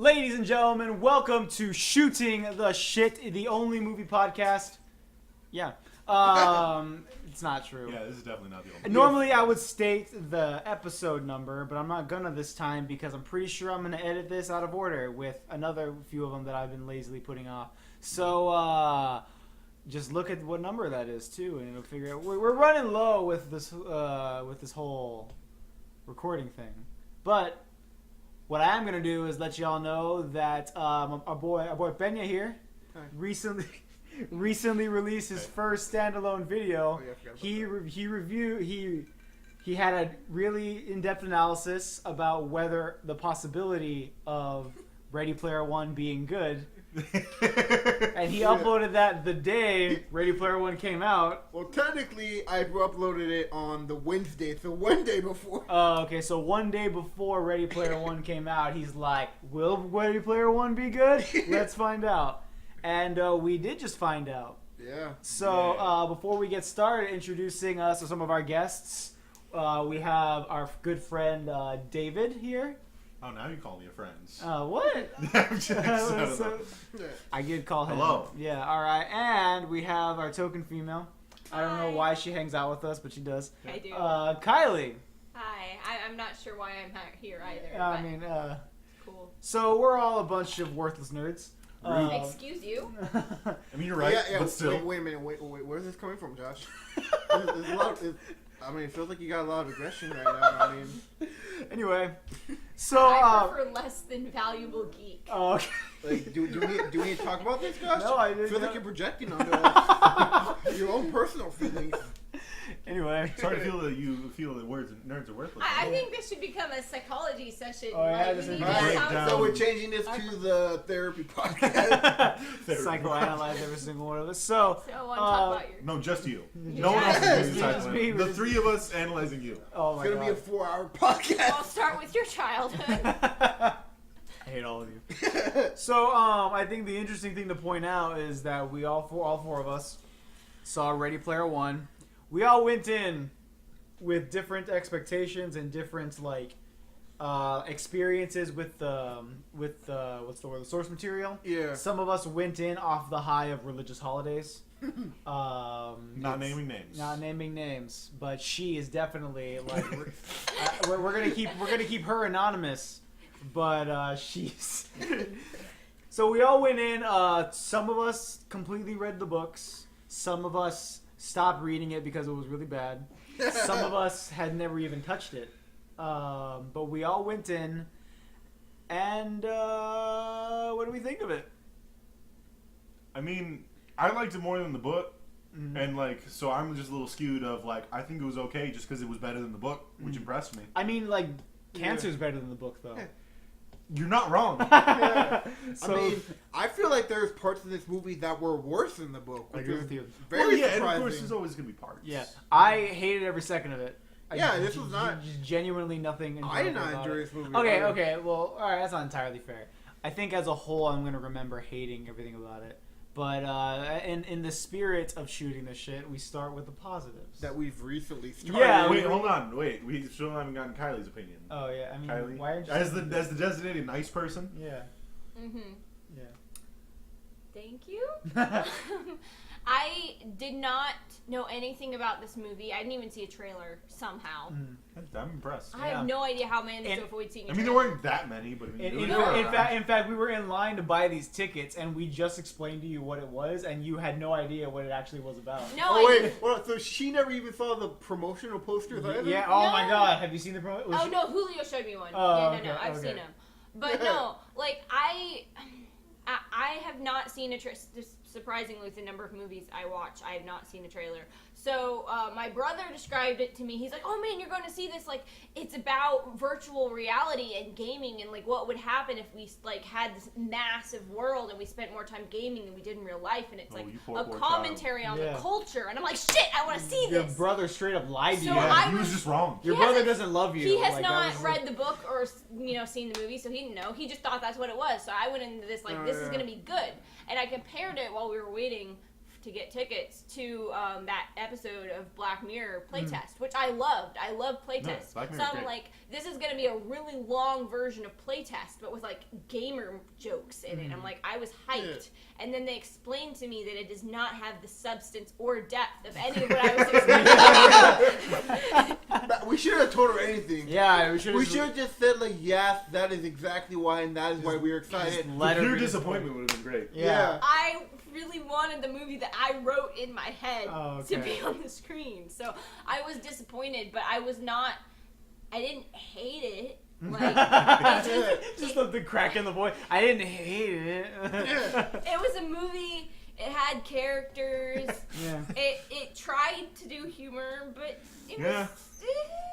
Ladies and gentlemen, welcome to Shooting the Shit, the only movie podcast. Yeah. It's not true. Yeah, this is definitely not the only. Normally I would state the episode number, but I'm not gonna this time because I'm pretty sure I'm gonna edit this out of order with another few of them that I've been lazily putting off. So, just look at what number that is too, and it'll figure out. We're running low with this whole recording thing, but what I am gonna do is let y'all know that our boy Benya here recently released his first standalone video. He had a really in-depth analysis about whether the possibility of Ready Player One being good. And he uploaded that the day Ready Player One came out. Well, technically, I uploaded it on the Wednesday, so one day before. Okay, so one day before Ready Player One came out, he's like, will Ready Player One be good? Let's find out. And we did just find out. Yeah. So before we get started introducing us to some of our guests, we have our good friend David here. Oh, now you call me a friend. What? I did call him. Hello. Yeah, all right. And we have our token female. I don't know why she hangs out with us, but she does. I do. Kylie. Hi. I'm not sure why I'm here either. I mean, cool. So we're all a bunch of worthless nerds. Excuse you? I mean, you're right, Yeah, but still. Wait a minute. Wait. Where's this coming from, Josh? There's a lot of, it feels like you got a lot of aggression right now. Anyway, so I prefer less than valuable geek. Oh, okay. Like, do we need to talk about this, Josh? No, I didn't. Feel like you're projecting onto your own personal feelings. Anyway, Sorry to feel that you feel that nerds are worthless. I think this should become a psychology session. Oh, yeah, like, this we is need right. to Break have down. So we're changing this to the therapy podcast. psychoanalyze every single one of us. So, So I want to talk about your... No, just you. Yeah. No one else is doing Just me. the three of us analyzing you. oh It's my gonna god, be a 4-hour podcast. I'll start with your childhood. I hate all of you. So, I think the interesting thing to point out is that we all four of us saw Ready Player One. We all went in with different expectations and different experiences with the what's the word, the source material. Yeah. Some of us went in off the high of religious holidays. Not naming names. Not naming names, but she is definitely like we're gonna keep her anonymous, but she's. So we all went in. Some of us completely read the books. Some of us stopped reading it because it was really bad. Some of us had never even touched it. But we all went in, and what do we think of it? I mean, I liked it more than the book, and so I'm just a little skewed of I think it was okay just because it was better than the book, which impressed me. I mean, Cancer's better than the book, though. You're not wrong. So, I feel like there's parts of this movie that were worse than the book. I agree with you. Very and surprising. of course, there's always gonna be parts. Yeah, I hated every second of it. This was not. Genuinely nothing. I did not enjoyable about enjoy it. this movie. Okay, well, all right, that's not entirely fair. I think as a whole, I'm gonna remember hating everything about it. But in the spirit of shooting the shit, we start with the positives. That we've recently started. Yeah. Wait, hold on. Wait, we still haven't gotten Kylie's opinion. Oh yeah, I mean, Kylie, why aren't you? as the designated nice person. Yeah. Mm-hmm. Yeah. Thank you. I did not know anything about this movie. I didn't even see a trailer somehow. I'm impressed. I have no idea how I managed to avoid seeing a I trailer. mean, there weren't that many, but I mean, In fact, we were in line to buy these tickets, and we just explained to you what it was, and you had no idea what it actually was about. No, Oh wait, hold on. So she never even saw the promotional posters either? Yeah. Oh No. my God, have you seen the promo? Oh no, Julio showed me one. Oh, yeah, no, okay, I've okay. seen him. But no, I have not seen a trailer. Surprisingly, with the number of movies I watch, I have not seen a trailer. So my brother described it to me. He's like, "Oh man, you're going to see this. It's about virtual reality and gaming, and what would happen if we had this massive world and we spent more time gaming than we did in real life, and it's poor commentary on the culture." And I'm like, "Shit, I want to see Your this." brother straight up lied to So you. I he was just wrong. Your brother doesn't love you. He has that not was read the book or seen the movie, so he didn't know. He just thought that's what it was. So I went into this this is going to be good. And I compared it while we were waiting to get tickets to that episode of Black Mirror playtest, which I loved. I love playtest. Black So Mirror's I'm great. like, this is going to be a really long version of playtest, but with like gamer jokes in it. I'm like, I was hyped. And then they explained to me that it does not have the substance or depth of any of what I was expecting. We shouldn't have told her anything. Yeah, we should We should have just said, like, yes, that is exactly why, and that is why we were excited. let her Pure be disappointment would have been great. Yeah. I really wanted the movie that I wrote in my head to okay. be on the screen. So I was disappointed, but I didn't hate it. Like, Just the crack in the voice. I didn't hate it. it was a movie. It had characters. Yeah. It tried to do humor, but it Yeah. was.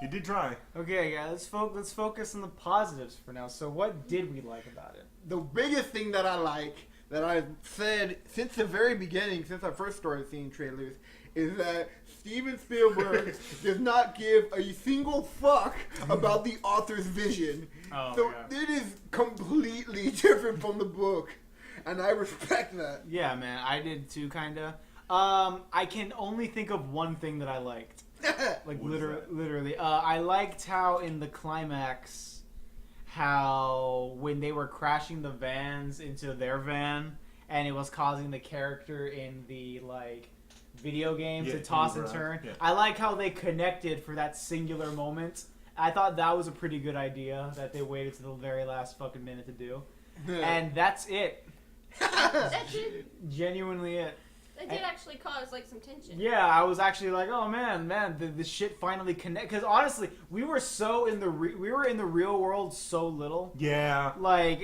He did try. Okay, yeah, let's focus on the positives for now. So what did we like about it? The biggest thing that I like, that I've said since the very beginning, since I first started seeing trailers, is that Steven Spielberg does not give a single fuck about the author's vision. Oh, So yeah. it is completely different from the book, and I respect that. Yeah, man, I did too, kinda. I can only think of one thing that I liked. Like What is that? literally, I liked how in the climax, how when they were crashing the vans into their van, and it was causing the character in the like video game Yeah, to toss move and around. turn. Yeah. I like how they connected for that singular moment. I thought that was a pretty good idea that they waited to the very last fucking minute to do, and that's it. That did Genuinely it. actually cause like some tension. Yeah, I was actually like, oh man, the shit finally connect. Because honestly, we were so in the we were in the real world so little. Yeah. Like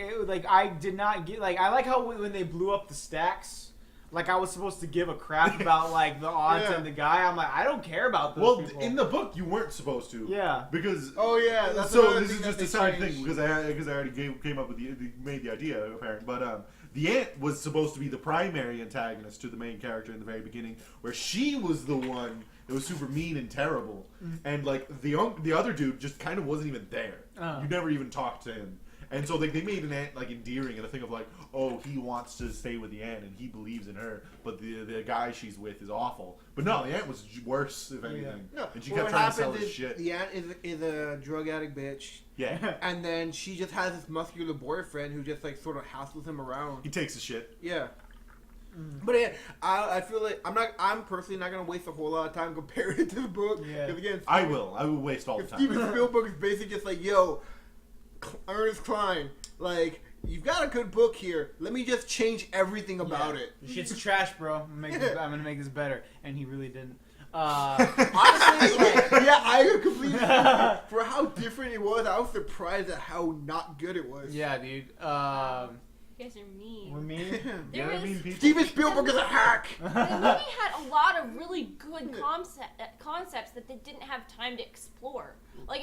I did not get like I like how when they blew up the stacks. Like I was supposed to give a crap about like the odds Yeah. and the guy. I'm like, I don't care about those Well, people. in the book, you weren't supposed to. Yeah. Because. Oh yeah, that's So another this thing is that just a they side changed. thing because I already came up with made the idea apparent, but the aunt was supposed to be the primary antagonist to the main character in the very beginning, where she was the one that was super mean and terrible, and like the other dude just kind of wasn't even there. Oh. You never even talked to him. And so like they made an aunt like endearing and a thing of like, oh, he wants to stay with the aunt and he believes in her, but the guy she's with is awful. But no, the aunt was worse if anything. No, And she well, kept what trying to sell happens his is shit. the aunt is a drug addict bitch, Yeah, and then she just has this muscular boyfriend who just like sort of hassles him around. he takes the shit. Yeah. But yeah, I feel like I'm personally not gonna waste a whole lot of time comparing it to the book. Yeah. 'Cause again, I will waste all the if time. Steven Spielberg is basically just like, yo, Ernest Cline, like, you've got a good book here. Let me just change everything about it. The shit's trash, bro. I'm gonna make this better, and he really didn't. Honestly, like, yeah, I completely for how different it was. I was surprised at how not good it was. Yeah, dude. You guys are mean. We're mean. There Yeah, I was- mean, people. Steven Spielberg is a hack. The movie had a lot of really good concepts that they didn't have time to explore. Like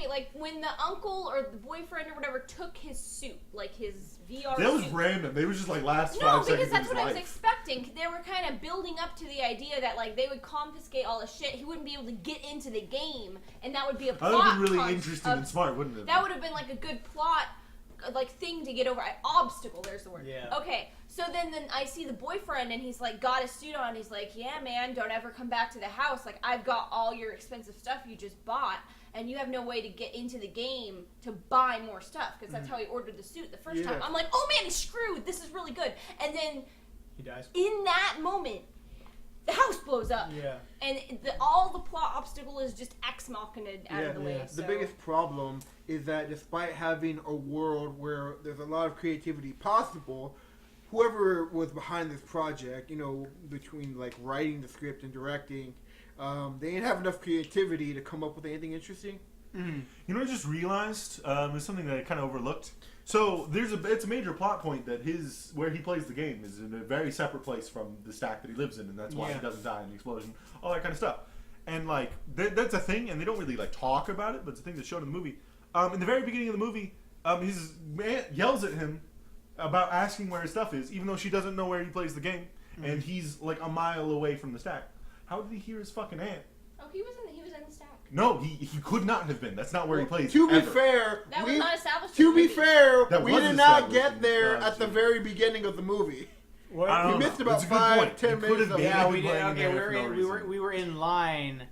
like when the uncle or the boyfriend or whatever took his suit, like his VR That was suit. random. They were just like last No, 5 because seconds of that's his what I was life. expecting. They were kind of building up to the idea that like they would confiscate all the shit. He wouldn't be able to get into the game, and that would be a That plot. would have been really con- interesting and smart, wouldn't it? That would have been like a good plot, like thing to get over. Obstacle. There's the word. Yeah. Okay. So then I see the boyfriend, and he's like got his suit on. He's like, yeah, man, don't ever come back to the house. Like I've got all your expensive stuff you just bought, and you have no way to get into the game to buy more stuff because that's how he ordered the suit the first time. I'm like, oh man, he's screwed. This is really good. And then He dies. in that moment, the house blows up. Yeah. And all the plot obstacle is just Ex Machina out of the way. The So. biggest problem is that despite having a world where there's a lot of creativity possible, whoever was behind this project, between like writing the script and directing, they didn't have enough creativity to come up with anything interesting. You know what I just realized? Is something that I kind of overlooked. So it's a major plot point that where he plays the game is in a very separate place from the stack that he lives in, and that's why he doesn't die in the explosion, all that kind of stuff. And like that's a thing, and they don't really like talk about it, but it's a thing that's shown in the movie. In the very beginning of the movie, his aunt yells at him about asking where his stuff is, even though she doesn't know where he plays the game, and he's like a mile away from the stack. How did he hear his fucking aunt? Oh, he was in the stack. No, he could not have been. That's not where he plays. To be ever. fair, That was not established. to in the be movie. fair, That we was did not established get in there the at the very beginning of the movie. What? I We don't missed know. about It's a good 5, point. 10 You could've minutes of maybe Yeah, been we did. playing Okay, there we for were no in, reason. we were in line,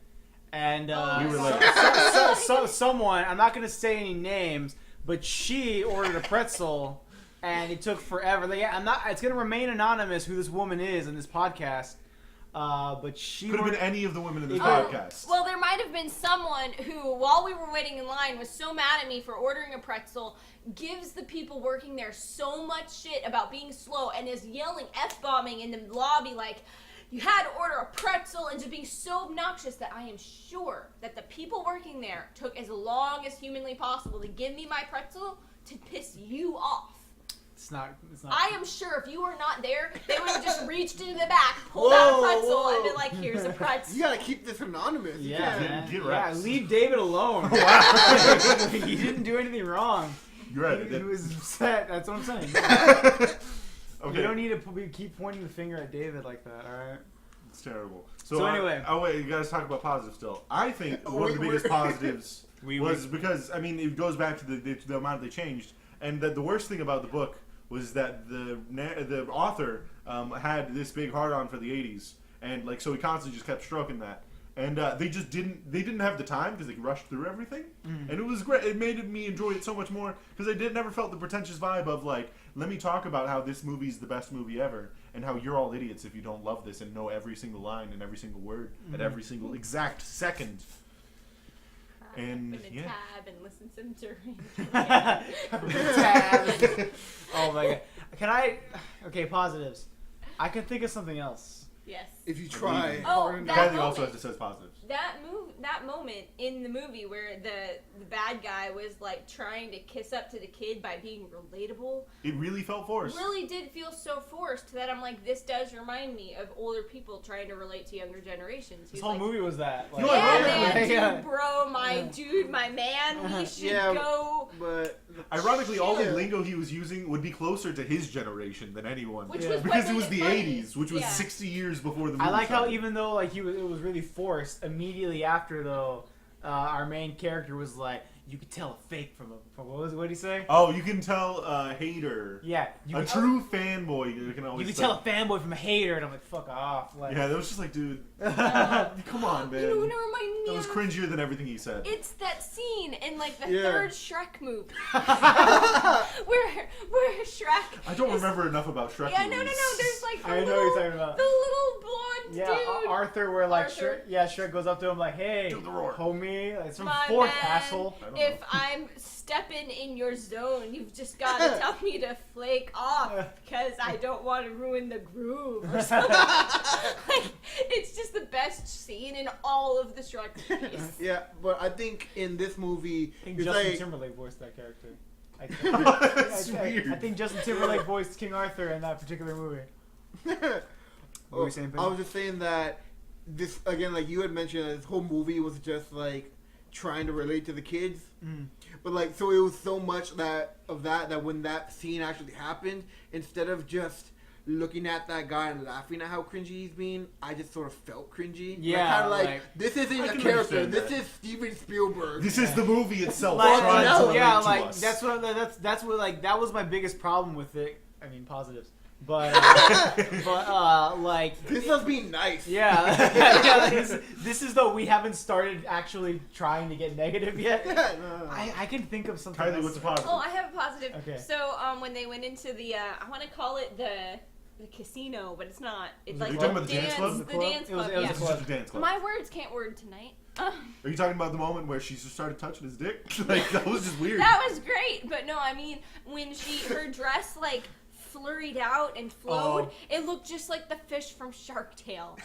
and We were someone, I'm not gonna say any names, but she ordered a pretzel, and it took forever. Like, yeah, I'm not. It's gonna remain anonymous who this woman is in this podcast. But she Could have been ordered- any of the women in this Oh, podcast. Well, there might have been someone who, while we were waiting in line, was so mad at me for ordering a pretzel, gives the people working there so much shit about being slow, and is yelling F-bombing in the lobby like, you had to order a pretzel, and just being so obnoxious that I am sure that the people working there took as long as humanly possible to give me my pretzel to piss you off. It's not. I am sure if you were not there, they would have just reached into the back, pulled out a pretzel, and been like, here's a pretzel. You gotta keep this anonymous. You Yeah, can't- man. Get Yeah, reps. leave David alone. He didn't do anything wrong. You're right. He was upset. That's what I'm saying. Okay. You don't need to keep pointing the finger at David like that. All right. It's terrible. So anyway. Oh wait, you guys talk about positive still. I think one of the biggest positives was because it goes back to the amount they changed, and that the worst thing about the book was that the author had this big hard on for the 80s, and like so he constantly just kept stroking that, and they didn't have the time because they rushed through everything, and it was great. It made me enjoy it so much more because I never felt the pretentious vibe of like, let me talk about how this movie's the best movie ever, and how you're all idiots if you don't love this and know every single line and every single word at every single exact second. And Open a yeah. tab and listen some during. Oh my god. Can I? Okay, positives. I can think of something else. Yes. If you try Oh, hard enough. that Kathy also moment. says positives. That moment in the movie where the bad guy was like trying to kiss up to the kid by being relatable It really felt forced. really did feel so forced that I'm like, this does remind me of older people trying to relate to younger generations. This He's whole like, movie was that. Like, No, yeah, I man, really- Yeah. dude, bro, my dude, my man, we should Yeah, go. But Ironically, all the Yeah. lingo he was using would be closer to his generation than anyone. Which Yeah. was Because what it was made the funny. 80s, which was Yeah. 60 years before the movie I like how started. even though like it was really forced. Immediately after though, our main character was like, you could tell a fake from what did he say? Oh, you can tell a hater. Yeah, you A could, true fanboy you can you always could tell a fanboy from a hater, and I'm like, fuck off. Like, Yeah, that was just like, dude, come on, man. You know what it reminded me That was of? cringier than everything he said. It's that scene in like the Yeah. third Shrek movie where Shrek. I don't is- remember enough about Shrek Yeah, no. movies. There's like the I know little, what you're talking about. the little blonde Yeah, dude. Arthur, where like Arthur. Shrek goes up to him like, hey, Do the roar. homie, it's from My fourth man, asshole. I don't if I'm stepping in your zone, you've just got to tell me to flake off because I don't want to ruin the groove or something. Like, it's just the best scene in all of the Shrek movies. yeah, but I think in this movie, I think it's Justin like Timberlake voiced that character. That's I weird. think Justin Timberlake voiced King Arthur in that particular movie. What were you saying, Ben? I was just saying that this again, like you had mentioned, this whole movie was just like trying to relate to the kids. Mm. But like, so it was so much that when that scene actually happened, instead of just looking at that guy and laughing at how cringy he's being, I just sort of felt cringy. Yeah, kind of like, like- this isn't I a can character. understand This that. is Steven Spielberg. This is the movie itself Like, trying to relate yeah, to like us. that's what like that was my biggest problem with it. I mean, positives, but like This is being nice. yeah, yeah like, this is though we haven't started actually trying to get negative yet. No. I can think of something. Kylie, else. what's the positive? Oh, I have a positive. Okay. So, when they went into the, I want to call it the casino, but it's not. It's Was like it Are you talking about the dance club? The The club? dance It was- club. it was Yeah. a This is just a dance club. My words can't word tonight. Are you talking about the moment where she just started touching his dick? Like, that was just weird. That was great, but no, I mean when her dress like flurried out and flowed, it looked just like the fish from Shark Tale.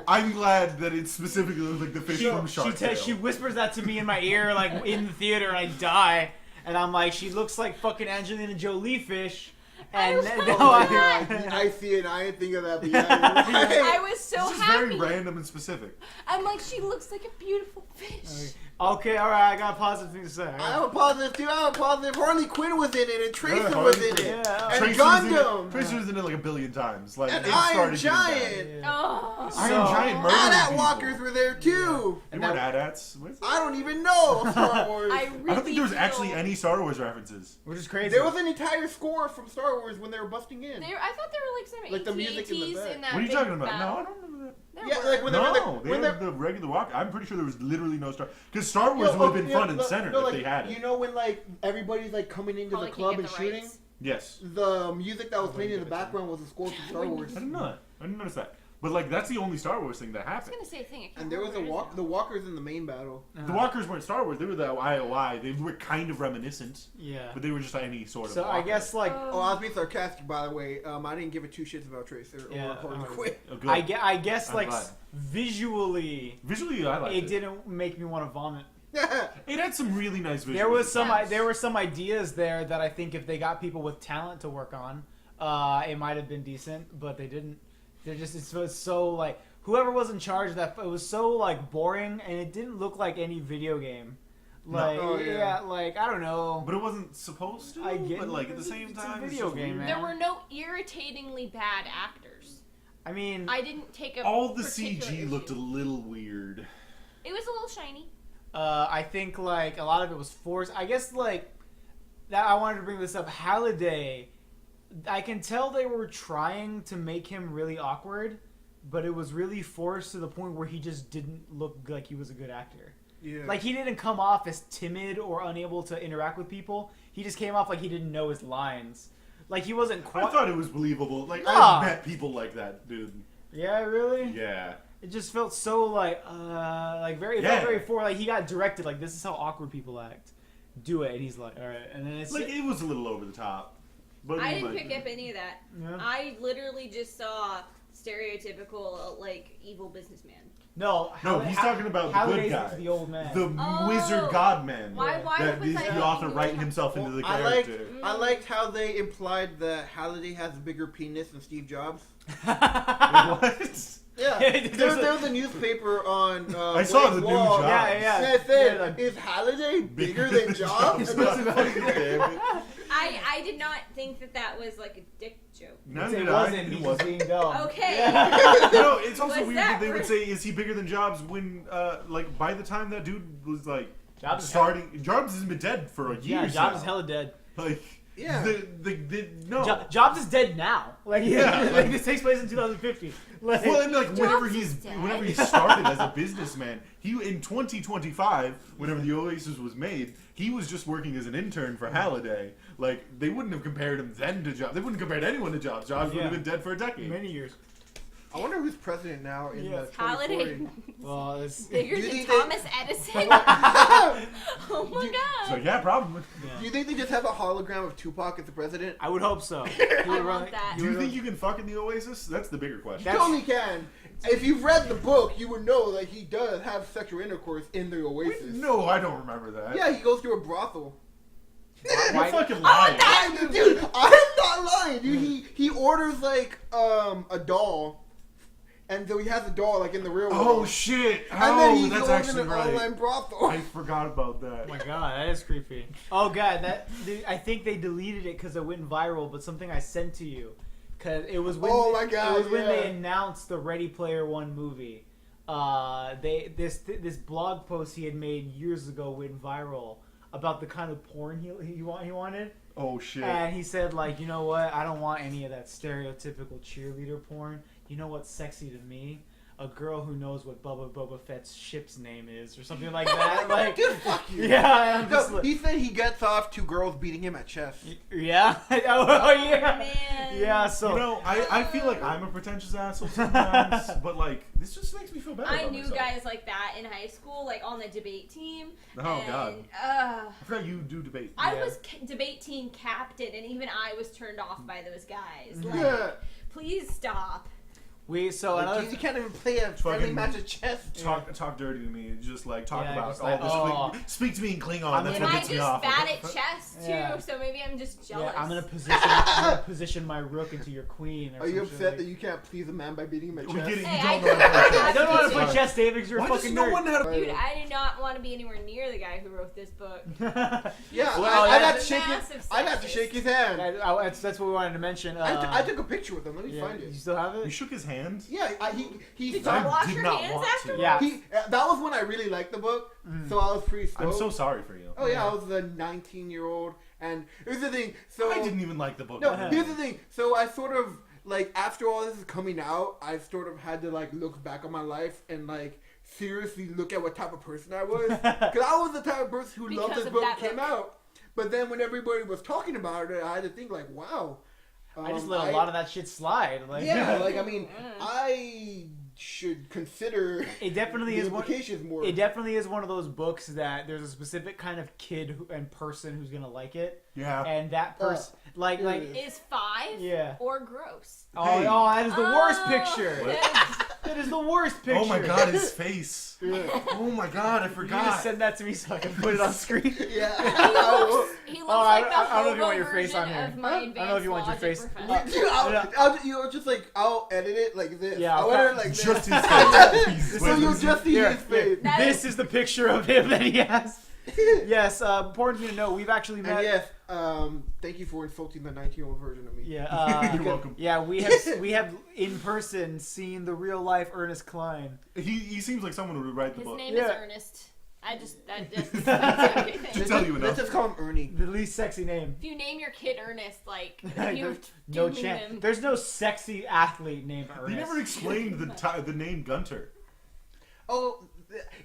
I'm glad that it specifically looked like the fish from Shark Tale. She whispers that to me in my ear like in the theater, and I die. And I'm like, she looks like fucking Angelina Jolie fish. And was then- so no, glad. I see it. I didn't think of that. But yeah, you're right. I was so It's just happy. very random and specific. I'm like, she looks like a beautiful fish. Okay, all right, I got a positive thing to say. I have a positive too. I have a positive. Harley Quinn was in it, and Tracer Yeah, was Harley in Quinn. it, Yeah. and Tracer's in Gundam, it. Tracer's in it like a billion times. Like and it Iron started getting bad. Giant. Yeah. Oh. So- Iron Giant murdering AT-AT people. walkers were there too. They weren't AT-ATs. I don't even know Star Wars. I I don't think there was feel- actually any Star Wars references. Which is crazy. There was an entire score from Star Wars when they were busting in. I thought there were like some Like the music in the AT-ATs back. in that What are you big talking about? battle. No, I don't remember that. There Yeah, were. like when they were No, they when had the regular walk. I'm pretty sure there was literally no Star. Because Star Wars would have been front and center if like, they had it. You know when like everybody's like coming into Probably the can't club get and the shooting, rights. Yes. the music that was I playing in the wouldn't give it to background was a score from Star Wars. I didn't know that. I didn't notice that. But like that's the only Star Wars thing that I was happened. gonna say a thing. I can't And there was remember the walkers in the main battle. The walkers weren't Star Wars. They were the IOI. They were kind of reminiscent, Yeah. but they were just any sort of. So I walker. guess like Oh, I was being sarcastic, by the way. I didn't give a two shits about Tracer Yeah, or Harley oh, Quinn. Oh, good. I guess I'm like glad. visually, Visually, I liked it it. didn't make me want to vomit. It had some really nice visuals. There were some ideas there that I think if they got people with talent to work on, it might have been decent, but they didn't. It was so like whoever was in charge of that, it was so like boring, and it didn't look like any video game. Like Oh, yeah. like I don't know. But it wasn't supposed to. I get but it. like at the It's a- same it's a time, video just game, weird. man. There were no irritatingly bad actors. I mean, I didn't take a All the particular CG issue. looked a little weird. It was a little shiny. I think like a lot of it was forced. I guess like that. I wanted to bring this up. Halliday, I can tell they were trying to make him really awkward, but it was really forced to the point where he just didn't look like he was a good actor. Yeah. Like he didn't come off as timid or unable to interact with people. He just came off like he didn't know his lines. Like he wasn't I quite. thought it was believable. Like Nah. I've met people like that, dude. Yeah, really. Yeah. It just felt so like very, it Yeah. felt very for like he got directed like this is how awkward people act. Do it, and he's like, all right, and then it's Like it was a little over the top. But I didn't like, pick up any of that. yeah. I literally just saw stereotypical like evil businessman. No, he's talking about the good Halliday's guy. the old man. The Oh. wizard god man. Why That was is I the author thinking writing like- himself into the I character. liked how they implied that Halliday has a bigger penis than Steve Jobs. What? Yeah, There's there was a newspaper on. I saw the Wade's new wall. Jobs. Yeah. And it said, Yeah, like- "Is Halliday bigger than Jobs?" Damn it. I did not think that was like a dick joke. Neither it did I. wasn't. It He's just wasn't. being dumb. Okay. Yeah. No, it's also Was weird that that they would rude? say, "Is he bigger than Jobs?" When, like, by the time that dude was like Jobs is starting, Jobs has been dead for a year. Yeah, Jobs is hella dead. Like, Yeah. no. Jobs is dead now. Like, Yeah. like this takes place in 2050. Like, Well, and like whenever Jobs is dead. whenever he started as a businessman, he in 2025, whenever the Oasis was made, he was just working as an intern for Halliday. Like they wouldn't have compared him then to Jobs. They wouldn't have compared anyone to Jobs. Jobs would have Yeah. been dead for a decade. many years. I wonder who's president now in Yeah. the Halliday 2040. Well, it's bigger Do you than think they- Thomas Edison. Oh my So god. yeah, probably. Do you think they just have a hologram of Tupac as the president? I would hope so. I want that. Do you think you can fuck in the Oasis? That's the bigger question. You totally can. If you've read the book, you would know that he does have sexual intercourse in the Oasis. No, I don't remember that. Yeah, he goes to a brothel. You're fucking lying. Dude, I'm not lying. Dude, he orders like a doll, and so he has a doll like in the real world. Oh shit! And then he Oh, that's goes actually in an right. online brothel. I forgot about that. Oh my god, that is creepy. Oh god, I think they deleted it because it went viral. But something I sent to you, because it was when Oh my God, it was when yeah. they announced the Ready Player One movie. This blog post he had made years ago went viral about the kind of porn he wanted. Oh shit! And he said, like, you know what? I don't want any of that stereotypical cheerleader porn. You know what's sexy to me? A girl who knows what Boba Fett's ship's name is, or something like that. Like, Dude, fuck you. yeah, I'm just No, like, he said he gets off to girls beating him at chess. yeah, oh yeah, Man. yeah. So You know, I feel like I'm a pretentious asshole sometimes, but like this just makes me feel better. I about knew myself. guys like that in high school, like on the debate team. Oh, and, God. I forgot you do debate. I Yeah. was debate team captain, and even I was turned off by those guys. Like, Yeah. please stop. Another You can't even play a friendly match of chess. Talk dirty to me. Just like talk about just all like, this. oh. Speak to me in Klingon. I That's mean, what Am I gets me just off. bad at chess too? Yeah. So maybe I'm just jealous. I'm gonna position my rook into your queen. Are you upset that you can't please a man by beating him at chess? I don't know how to play chess, David, because you're a Why fucking does no nerd. one know how to Dude, I do not want to be anywhere near the guy who wrote this book. Yeah, Well, I got to that's shake massive his. I got to sexist. shake his hand. That's what we wanted to mention. I took a picture with him. Let me yeah, find you it. still have You it? shook his hand? Yeah, he Did you signed. wash did your not hands want to. afterwards? Yeah. That was when I really liked the book, so I was pretty stoked. I'm so sorry for you. Oh yeah, I was a 19-year-old, and here's the thing. So I didn't even like the book. No, here's the thing. So I sort of like after all this is coming out, I sort of had to like look back on my life and like seriously look at what type of person I was, because I was the type of person who loved Because this of book that came book. out. But then when everybody was talking about it, I had to think like, wow. I just let a lot of that shit slide. Like, Yeah, like I mean, I should consider it definitely the is one. implications more. It definitely is one of those books that there's a specific kind of kid and person who's gonna like it, Yeah. and that person, like, Is 5 yeah. or gross? Oh, Hey. that is the worst Oh, picture. that That is the worst picture. Oh my god, his face. Yeah. Oh my god, I You just forgot. send that to me so I can put it on screen. Yeah. He looks Oh, I like the don't know if you hobo want your face version on here. of my I don't know if you want your advanced face. logic professor. I'll edit it like this. Yeah, I'll edit it like Just this. his face. So you'll just see Here, his face. That This is the picture of him that he has. Yes, important to know, we've actually met. And yes, thank you for insulting the 19-year-old version of me. Yeah, You're welcome. Yeah, we have in person seen the real life Ernest Klein. He seems like someone who would write the His book. name is Yeah. Ernest. That's everything. To tell you enough. Let's just call him Ernie. The least sexy name. If you name your kid Ernest, like you No doom chance. him. There's no sexy athlete named They Ernest. never explained the name Gunter. Oh,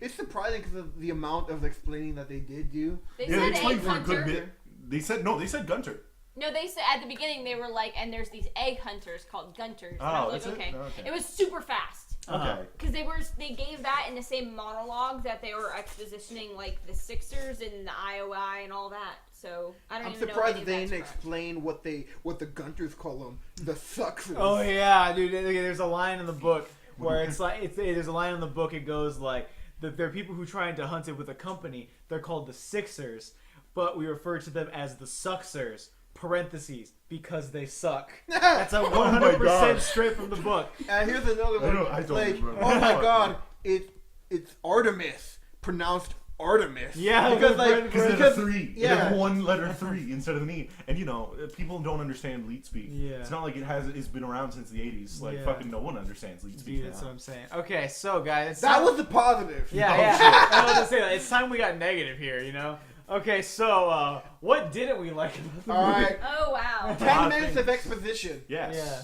it's surprising because of the amount of explaining that they did do. They Yeah, they said explained egg for a good hunter. bit. They said Gunter. No, they said at the beginning they were like, and there's these egg hunters called Gunters. And I Oh, was is like, it? okay. Oh, okay. It was super fast. Uh-huh. Okay. Because they gave that in the same monologue that they were expositioning like the Sixers and the IOI and all that. So I don't I'm even know. surprised if that they any of didn't that's correct. explain what the Gunters call them. The Suxers. Oh yeah, dude. There's a line in the book where it's like there's a line in the book. It goes like there are people who trying to hunt it with a company. They're called the Sixers, but we refer to them as the Suxers. Parentheses because they suck. That's a 100% God. straight from the book. And here's another one. I don't like, remember. oh my god, it's Artemis, pronounced Artemis. Yeah, because Because there's a 3. yeah. There's one letter 3 instead of an E. And you know, people don't understand leet speak. Yeah. It's not like it's been around since the 80s. Like Yeah. fucking no one understands leet speak Dude, now. that's what I'm saying. Okay, so guys, it's that time- was the positive. yeah, Oh, yeah. shit. I was gonna say that. It's time we got negative here, you know. Okay, so what didn't we like about the All movie? right. Oh wow. 10 minutes of exposition, Yes. Yeah.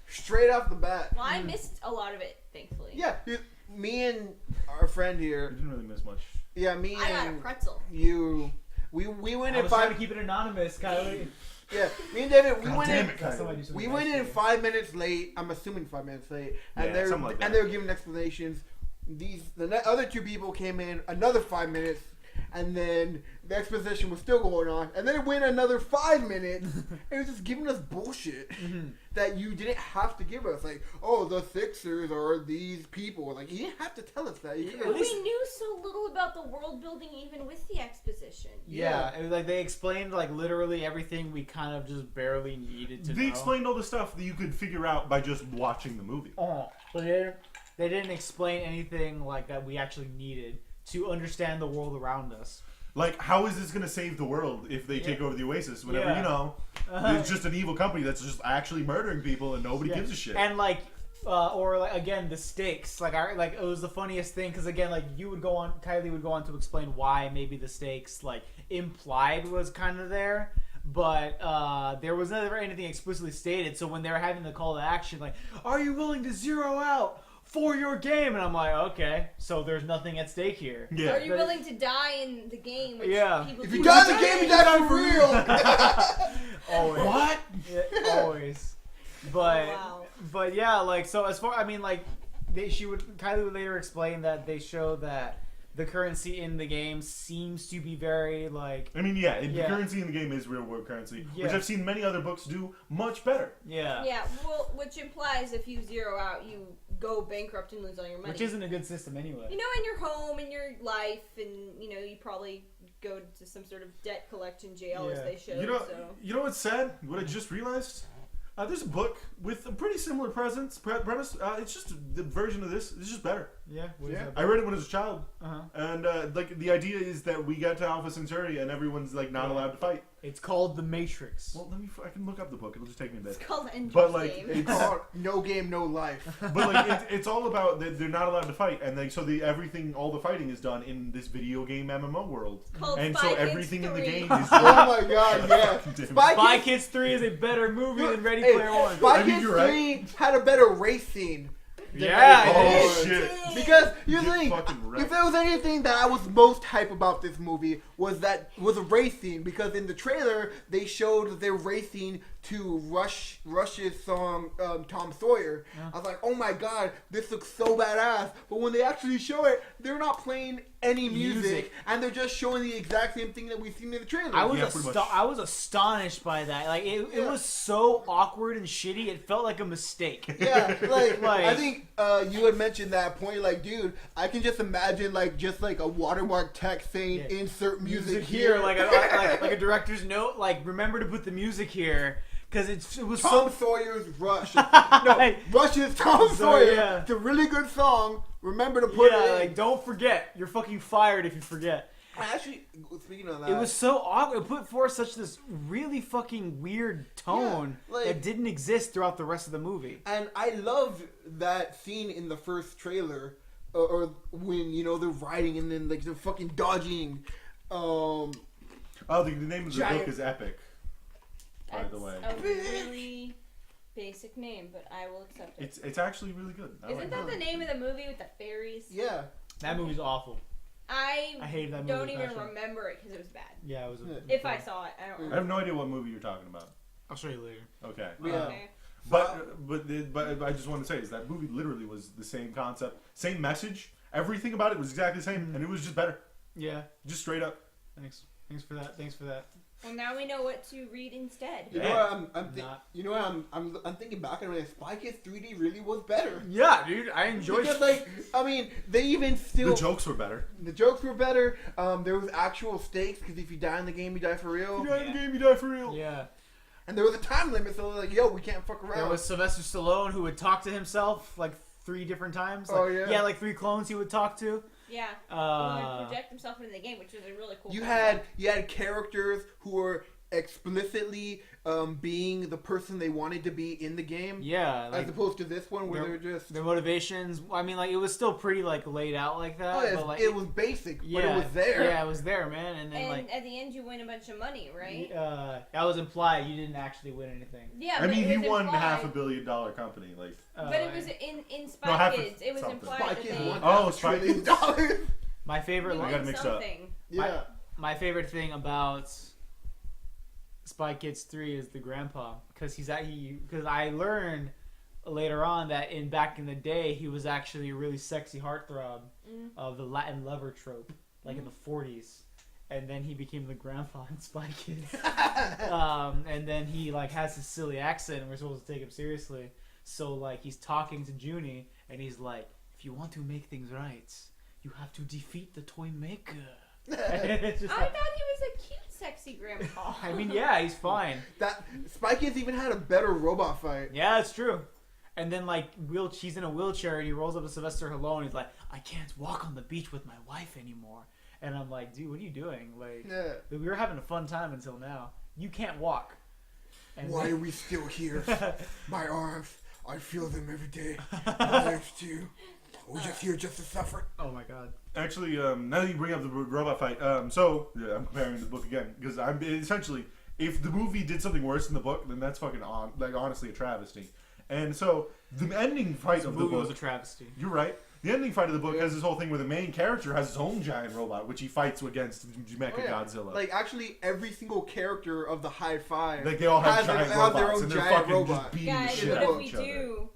straight off the bat. Well, I missed a lot of it, thankfully. Yeah, me and our friend We here. didn't really miss much. Yeah, me I got a and pretzel. you. We went I in was trying to 5. keep it anonymous, Kylie. Yeah, me and David. We God went damn in. it, That's Kylie. somebody do something We went nice in to 5 minutes late. I'm assuming 5 minutes late, and Yeah, they're something like that. and they were giving explanations. The other 2 people came in another 5 minutes, and then the exposition was still going on, and then it went another 5 minutes. And it was just giving us bullshit that you didn't have to give us. Like, oh, the Sixers are these people. Like, you didn't have to tell us that. You Yeah, could've- at We least- knew so little about the world building even with the exposition. Yeah, it was like they explained like literally everything we kind of just barely needed to They know. explained all the stuff that you could figure out by just watching the movie. But they didn't explain anything like that we actually needed to understand the world around us. Like, how is this going to save the world if they take over the Oasis? Whenever, Yeah. you know, it's just an evil company that's just actually murdering people and nobody Yeah. gives a shit. And like, or like again, the stakes. Like, it was the funniest thing because again, like Kylie would go on to explain why maybe the stakes like implied was kind of there. But there was never anything explicitly stated. So when they were having the call to action, like, "Are you willing to zero out for your game?" and I'm like, "Okay, so there's nothing at stake here." yeah. Are you willing to die in the game? Which Yeah. people If do you die in the game, you die for real. Always. What? Yeah, always. But Wow. yeah, like so as far Kylie would later explain that they show that the currency in the game seems to be very like. I mean, the currency in the game is real world currency, which I've seen many other books do much better. Yeah. Yeah, well, which implies if you zero out, you go bankrupt and lose all your money. Which isn't a good system anyway. You know, in your home, in your life, and, you know, you probably go to some sort of debt collection jail as they should. You know what's sad? What I just realized? There's a book with a pretty similar premise. It's just the version of this. It's just better. Yeah. I read it when I was a child, Uh-huh. and like the idea is that we get to Alpha Centauri and everyone's like not allowed to fight. It's called The Matrix. Well, I can look up the book. It'll just take me a bit. It's called Ender's But like, Game. It's called No Game, No Life. but like, it's all about they're not allowed to fight, and everything, all the fighting is done in this video game MMO world, Called and Spy so Kids everything in the 3. game is. Oh my god, yeah. Spy Kids 3 is a better movie than Ready Player One. Spy I mean, Kids you're right. 3 had a better race scene. Yeah, than it Ready Oh Player One. shit! Because you Get think, fucking wrecked. if there was anything that I was most hype about this movie was a race scene, because in the trailer they showed their racing to Rush's song Tom Sawyer. I was like, oh my god, this looks so badass. But when they actually show it, they're not playing any music. And they're just showing the exact same thing that we've seen in the trailer. I was Yeah, pretty much. I was astonished by that. Like it was so awkward and shitty. It felt like a mistake. Yeah, like Like- I think you had mentioned that point. Like, dude, I can just imagine just a watermark text saying Yeah. "insert music here, here," like a director's note. Like remember to put the music here because it was Tom so. Sawyer's Rush. No, Rush's Tom So, Sawyer. yeah. It's a really good song. Remember to put Yeah, it in. like don't forget. You're fucking fired if you forget. Actually, speaking of that, It was so awkward. It put forth such this really fucking weird tone Yeah, like- that didn't exist throughout the rest of the movie. and I loved that scene in the first trailer, or when they're riding and then like they're fucking dodging. Oh, the name of the Giant- book is Epic. By the way, That's a really basic name, but I will accept it. it's actually really good. I Isn't like that it. the name of the movie with the fairies? Yeah, That movie's awful. I hated that movie. don't even passion. remember it because it was bad. Yeah, it was. If I saw it, I don't I remember. have no idea what movie you're talking about. I'll show you later. Okay. yeah. Okay. But I just want to say is that movie literally was the same concept, same message. Everything about it was exactly the same, and it was just better, Yeah. just straight up. Thanks. Thanks for that. Thanks for that. Well, now we know what to read instead. You know what I'm thinking back and Spy Kids 3D really was better. Yeah, dude, I enjoyed. Because they even still The jokes were better. the jokes were better. There was actual stakes because if you die in the game, you die for real. You die in the game, you die for real. Yeah. And there was a time limit, so like, yo, we can't fuck around. There was Sylvester Stallone who would talk to himself like 3 different times. Like, Oh, yeah. Yeah, like 3 clones he would talk to. Yeah. He Uh, would project himself into the game, which was a really cool. you concept. had characters who were explicitly being the person they wanted to be in the game, yeah, as like opposed to this one where their- they're just. their motivations. I mean, like it was still pretty like laid out like that. Oh, yeah, but, like, it was basic, but yeah, it was there. Yeah, it was there, man. And then And like at the end, you win a bunch of money, right? that was implied. You didn't actually win anything. Yeah. I but mean, it he was won implied- $500 million company. Like, But it was in Spy No, half a Kids. It was something. implied Spy that Kids they won Oh, $500 Spy billion. my favorite. you I Like, gotta win mix it up. something. Yeah. my favorite thing about Spy Kids 3 is the grandpa because because I learned later on that back in the day he was actually a really sexy heartthrob of the Latin lover trope, like in the 40s, and then he became the grandpa in Spy Kids. And then he like has this silly accent and we're supposed to take him seriously, so like he's talking to Junie and he's like, if you want to make things right, you have to defeat the toy maker. It's just I like- thought he was a cute, sexy grandpa. I mean, yeah, he's fine. That Spy Kids even had a better robot fight. Yeah, it's true. And then, like, she's in a wheelchair, and he rolls up to Sylvester Stallone, and he's like, I can't walk on the beach with my wife anymore. And I'm like, dude, what are you doing? Like, Yeah. we were having a fun time until now. You can't walk. And Why are we still here? My arms, I feel them every day. My legs too. We're just here just to suffer. Oh, my God. actually, now that you bring up the robot fight, so yeah, I'm comparing the book again because I'm essentially, if the movie did something worse than the book, then that's fucking honestly a travesty. And so the ending fight of the movie book was a travesty. You're right. The ending fight of the book has this whole thing where the main character has his own giant robot, which he fights against Mecha Godzilla. Like, actually, every single character of the High Five Like, they all have has giant their robots, own and they're giant fucking robot. just beating the Guys, shit what out if of we each other. do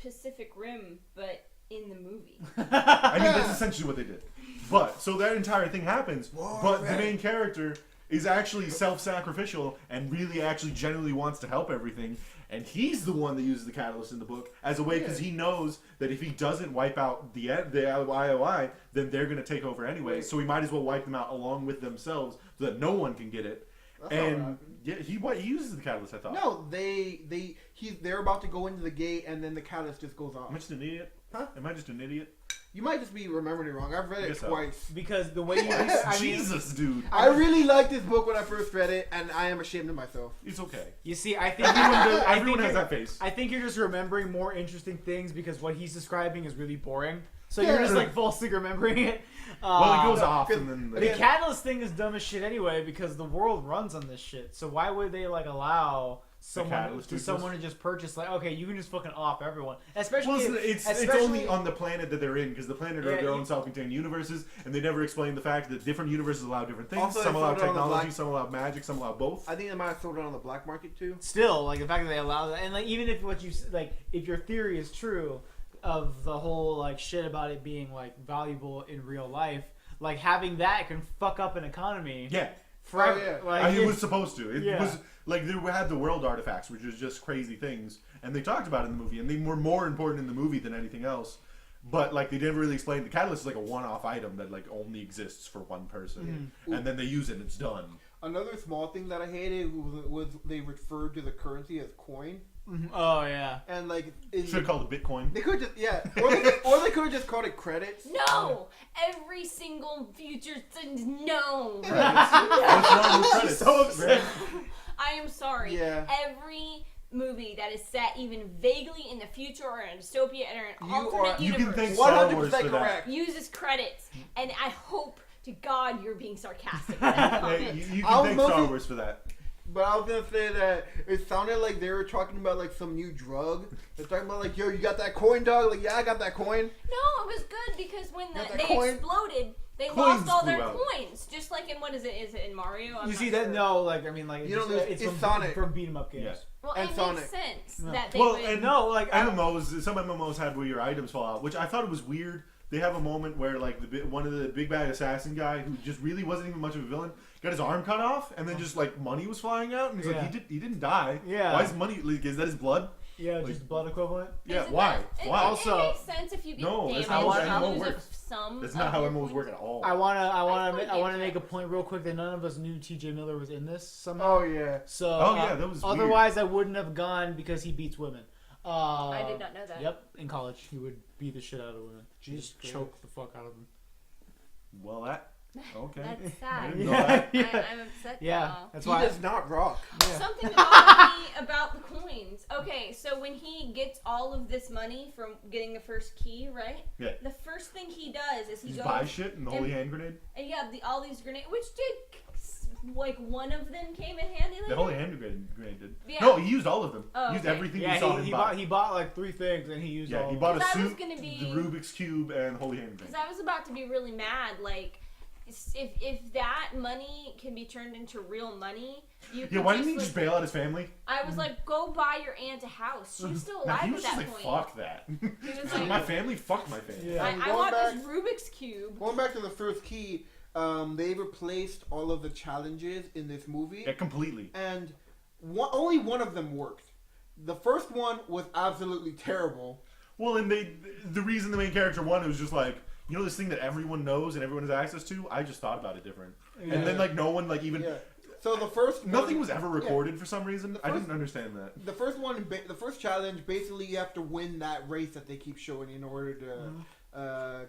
Pacific Rim, but in the movie? I mean, that's essentially what they did. But so that entire thing happens, Whoa, but man. the main character is actually self-sacrificial and really actually genuinely wants to help everything. And he's the one that uses the catalyst in the book as a way because he knows that if he doesn't wipe out the IOI, then they're going to take over anyway. So he might as well wipe them out along with themselves so that no one can get it. That's not what And happened. yeah, he uses the catalyst. I thought. No, they're about to go into the gate, and then the catalyst just goes off. Am I just an idiot? Huh? Am I just an idiot? You might just be remembering it wrong. I've read it Guess so. twice. Because the way you, I mean, Jesus, dude. I really liked this book when I first read it, and I am ashamed of myself. It's okay. you see, I think Everyone has you're- that face. I think you're just remembering more interesting things because what he's describing is really boring. So Yeah. you're just like falsely remembering it. Well, it goes no, off, because- and then The catalyst thing is dumb as shit anyway because the world runs on this shit. So why would they like allow catalyst to someone to just purchase like okay, you can just fucking off everyone, especially well, it's especially- only on the planet that they're in because the planet are Yeah, their you- own self-contained universes, and they never explain the fact that different universes allow different things. Also, Some they allow sold it on the technology, black- some allow magic, some allow both. I think they might have sold it on the black market too. still like the fact that they allow that and like even if what you like if your theory is true of the whole like shit about it being like valuable in real life, like having that can fuck up an economy Yeah. forever. Oh, yeah. Like, I mean, it it's- was supposed to. It Yeah. was like they had the world artifacts, which was just crazy things, and they talked about it in the movie, and they were more important in the movie than anything else. But like they didn't really explain the catalyst is like a one-off item that like only exists for one person, and then they use it and it's done. Another small thing that I hated was they referred to the currency as coin, oh yeah. and like Should have called it Bitcoin. they could just or they could have just called it credits. No! Every single future thing, no! What's wrong with credits? So upset. I am sorry. Yeah. Every movie that is set even vaguely in the future or in a dystopia or an You alternate are- You can universe thank Star 100% Wars for that. correct. uses credits, and I hope to God you're being sarcastic. With that Yeah, comment. you I can was thank Star mostly- Wars for that. But I was gonna say that it sounded like they were talking about like some new drug. They're talking about like, yo, you got that coin, dog? Like, yeah, I got that coin. No, it was good because when Got that they coin? exploded, they Coins lost all flew their out. coins. Just like in, what is it? Is it in Mario? I'm You not see sure. that? No, like I mean, like You know, it's it's from Sonic. from beat 'em up games. Yeah. Well, and it Sonic. makes sense No. that they Well, would. and No, like I don't- MMOs, some MMOs had where your items fall out, which I thought it was weird. They have a moment where like one of the big bad assassin guy who just really wasn't even much of a villain got his arm cut off, and then just like money was flying out, and he's Yeah. like he didn't die. Yeah. Why is money? Like, is that his blood? Yeah, Like- just blood equivalent. Yeah. Isn't Why? that- Why? It Also- makes sense if you get No, damaged. that's not how you MMO lose works. Some That's of not how your MMOs points. work at all. I wanna thought make a games point real quick that none of us knew T.J. Miller was in this somehow. Oh yeah. So Oh, yeah, that was weird. otherwise I wouldn't have gone because he beats women. I did not know that. Yep, in college he would beat the shit out of women. Jesus Just choke the fuck out of them. Well, that okay. That's I sad. didn't know Yeah, that. yeah. I'm upset Yeah, now. that's He why. does not rock. Yeah. Something bothered me about the coins. Okay, so when he gets all of this money from getting the first key, right? Yeah. The first thing he does is he Just goes buy shit and the holy and- hand grenade. and yeah, all these grenades, which did like one of them came in handy later. The holy hand grenade did. Yeah. No, he used all of them. Oh, He used okay. everything we Yeah, saw him he buy. bought like 3 things and he used all. Yeah, he of bought a 'Cause I was suit, gonna be- the Rubik's cube, and holy hand grenade. Because I was about to be really mad, like. If that money can be turned into real money, you can Yeah, why didn't he like, just bail out his family? I was like, go buy your aunt a house. She was still Nah, alive he at was that just like, point. fuck that. He was my like, family, fuck my family. Yeah. I Going want back- this Rubik's cube. Going back to the first key, they replaced all of the challenges in this movie, Yeah, completely. and only one of them worked. The first one was absolutely terrible. Well, and the reason the main character won, it was just like, you know, this thing that everyone knows and everyone has access to. I just thought about it different, Yeah. and then like no one like even Yeah. So the first nothing one, was ever recorded for some reason. The I first- didn't understand that. The first one, the first challenge, basically you have to win that race that they keep showing in order to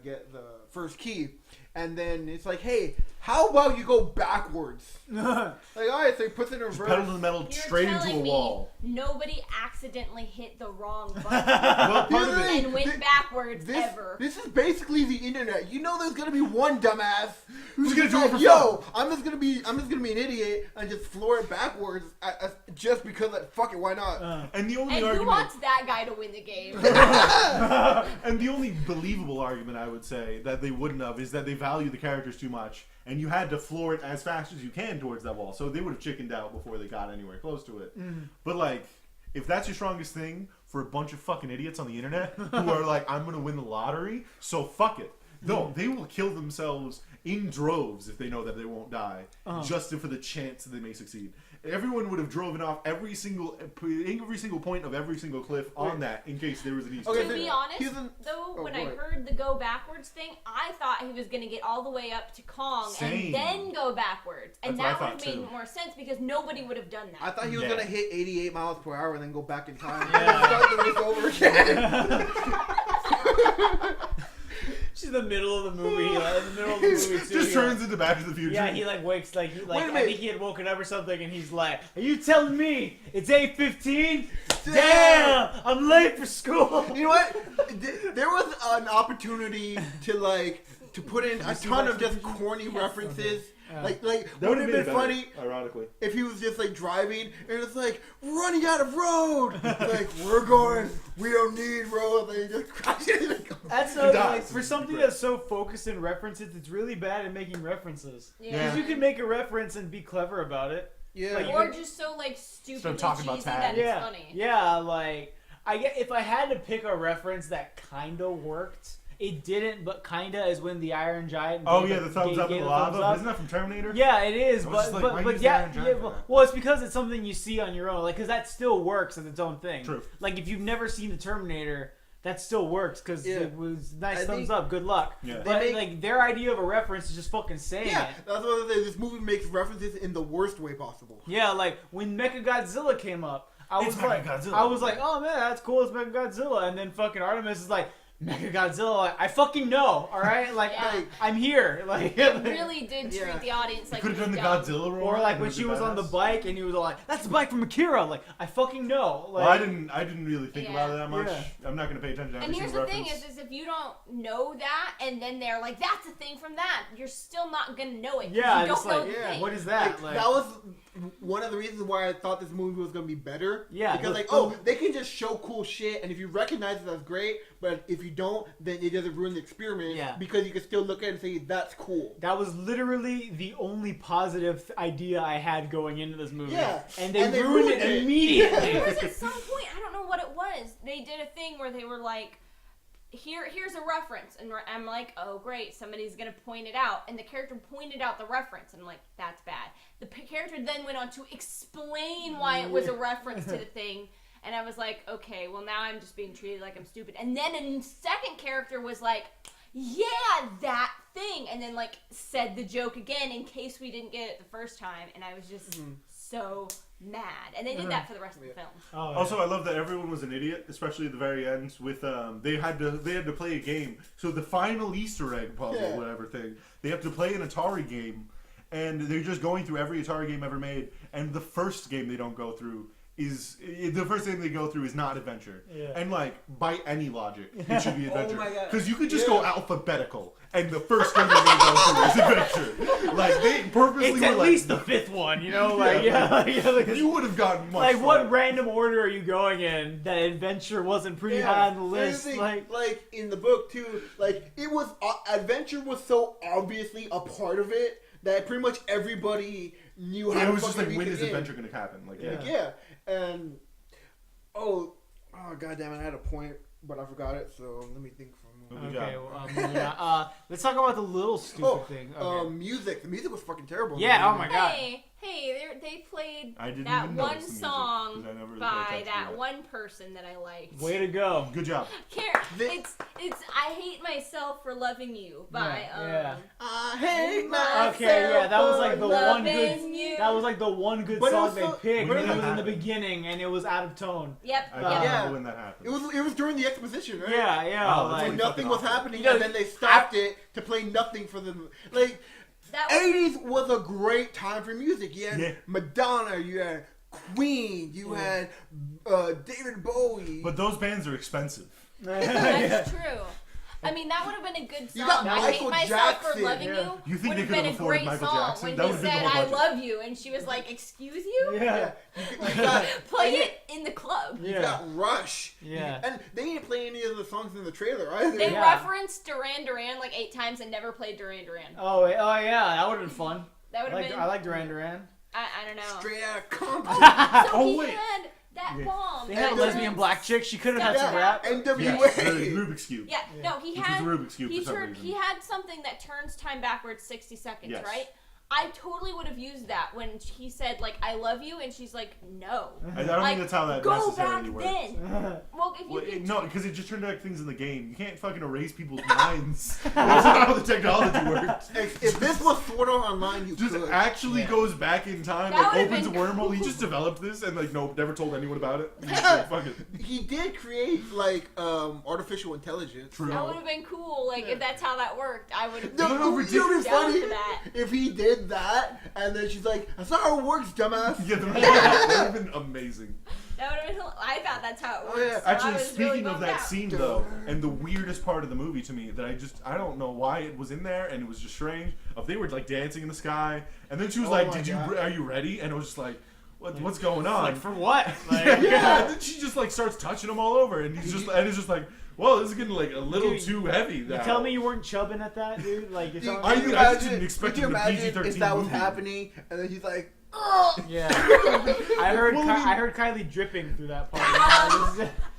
get the first key. And then it's like, hey, how about you go backwards? Like, alright, so he puts it in Just reverse. pedal to the metal You're straight into a telling me wall. nobody accidentally hit the wrong button Well, part of You're it. right. and went backwards This, ever. this is basically the internet. You know, there's gonna be one dumbass Who's gonna do it like, for yo, I'm just gonna be an idiot and just floor it backwards just because fuck it, why not? And the only And who argument, wants that guy to win the game? and the only believable argument I would say that they wouldn't have is that they value the characters too much, and you had to floor it as fast as you can towards that wall, so they would have chickened out before they got anywhere close to it. But like, if that's your strongest thing for a bunch of fucking idiots on the internet who are like, I'm gonna win the lottery, so fuck it. No, they will kill themselves in droves if they know that they won't die, just for the chance that they may succeed. Everyone would have driven off every single point of every single cliff on that in case there was an Easter egg. To be honest, when I heard the go backwards thing, I thought he was going to get all the way up to Kong and then go backwards. And that would have made more sense because nobody would have done that. I thought he was going to hit 88 miles per hour and then go back in time. Start the race over again. She's in the middle of the movie. In the middle of the movie too, just turns into Back to the Future. Yeah, he wakes I think he had woken up or something, and he's like, "Are you telling me it's 8:15? Damn, I'm late for school." You know what? There was an opportunity to put in a ton of just corny references. Like that would have been funny, ironically, if he was just driving and it's running out of road. We don't need road. They just crash it. That's so for something that's so focused in references, it's really bad at making references. Because you can make a reference and be clever about it. Yeah. Or just so stupid and cheesy that it's funny. Yeah, if I had to pick a reference that kinda worked. It didn't, but kinda is when the Iron Giant. The thumbs up in the lava. Isn't that from Terminator? Yeah, it is. But yeah. Well, it's because it's something you see on your own. Because that still works as its own thing. True. If you've never seen the Terminator, that still works because it was nice thumbs up. Good luck. Yeah. But their idea of a reference is just fucking saying it. That's what I say. This movie makes references in the worst way possible. Yeah, when Mechagodzilla came up, I was like, oh man, that's cool. It's Mechagodzilla, and then fucking Artemis is like. Mechagodzilla, I fucking know, alright? I'm here. It really did treat the audience like you could have done the Godzilla role. Or when she was on the bike and he was all like, that's the bike from Akira. I fucking know. Well, I didn't really think about it that much. Yeah. I'm not going to pay attention to every single reference. And here's the thing is if you don't know that and then they're like, that's a thing from that, you're still not going to know it. Yeah, you don't know the thing. What is that? That was one of the reasons why I thought this movie was going to be better. Yeah. Because they can just show cool shit, and if you recognize it, that's great. But if you don't, then it doesn't ruin the experiment. Yeah. Because you can still look at it and say that's cool. That was literally the only positive idea I had going into this movie. Yeah. And they ruined it immediately. There was at some point, I don't know what it was. They did a thing where they were like, here's a reference, and I'm like, oh great, somebody's gonna point it out, and the character pointed out the reference, and I'm like, that's bad. The character then went on to explain why it was a reference to the thing, and I was like, okay, well now I'm just being treated like I'm stupid. And then a second character was like, yeah, that thing, and then said the joke again in case we didn't get it the first time, and I was just so mad. And they did that for the rest of the film. Oh, yeah. Also, I love that everyone was an idiot, especially at the very end. With they had to play a game. So the final Easter egg puzzle, whatever thing, they have to play an Atari game, and they're just going through every Atari game ever made. And the first game they don't go through is the first thing they go through is not adventure. Yeah. And by any logic, it should be adventure. Oh my God. Because you could just go alphabetical, and the first thing they're going to go through is adventure. They purposely it's at least the fifth one, you know? You would have gotten much fun. What random order are you going in? That adventure wasn't pretty high on the list. In the book too, it was adventure was so obviously a part of it that pretty much everybody knew how. It was just when is adventure going to happen? And god damn it, I had a point, but I forgot it. So let me think for a moment. Okay, let's talk about the little stupid thing. Okay. Music. The music was fucking terrible. Yeah. Oh my god. Hey, they played that one song by that one person that I liked. Way to go. Good job. It's I Hate Myself for Loving You by I hate myself. Okay, that was the one good. That was the one good song they picked. But it was in the beginning and it was out of tone. Yep. I don't know when that happened. It was during the exposition, right? Yeah. Nothing was happening, and then they stopped it to play nothing for them. 80s was a great time for music. You had Madonna, you had Queen, you had David Bowie. But those bands are expensive. That's true. I mean, that would have been a good song. You got I Hate Myself for Loving You think would they have could been have a afforded great Michael song Jackson? when That he would have said, been the whole I budget. love you, and she was like, excuse you? Yeah. Play it in the club. You got Rush. Yeah. And they didn't play any of the songs in the trailer either. They referenced Duran Duran 8 times and never played Duran Duran. Oh yeah, that would have been fun. That would have been. I like Duran Duran. I don't know. Straight out of Compton. So he had That bomb. They had a lesbian black chick. She could have had some rap. NWA. Yes, the Rubik's Cube. Yeah, no, he Which had. was the Rubik's Cube for some reason. He had something that turns time backwards 60 seconds, Yes. right? I totally would have used that when he said, like, I love you, and she's like, no. I don't think that's how that necessarily works. Go back then. Well, if you could... No, because it just turned out things in the game. You can't fucking erase people's minds. That's not how the technology works. If this was Sword Art Online, you Just could. actually goes back in time, That like would've opens a been wormhole. cool. He just developed this and like never told anyone about it. He's just like, fuck it. He did create like artificial intelligence. True. That would have been cool, like, if that's how that worked. I would have No, been you know what's down funny? for that. If he did that, and then she's like, "That's not how it works, dumbass." Yeah, that would have been amazing. That would have been. I thought that's how it works. Oh, yeah. so I Actually, was speaking really of bummed that out. scene though, and the weirdest part of the movie to me that I don't know why it was in there and it was just strange. They were like dancing in the sky, and then she was Oh like, my God. Are you ready?" And I was just like, what's going on? Like, for what? Like, yeah. And then she just like starts touching him all over, and it's just like, well, this is getting like a little Dude, too heavy. You Now. tell me you weren't chubbing at that, dude? Like, you're telling me- I just didn't expect Could you it to be imagine PG-13 if that was movie. happening, and then he's like, Yeah. I heard Well, I mean- I heard Kylie dripping through that part.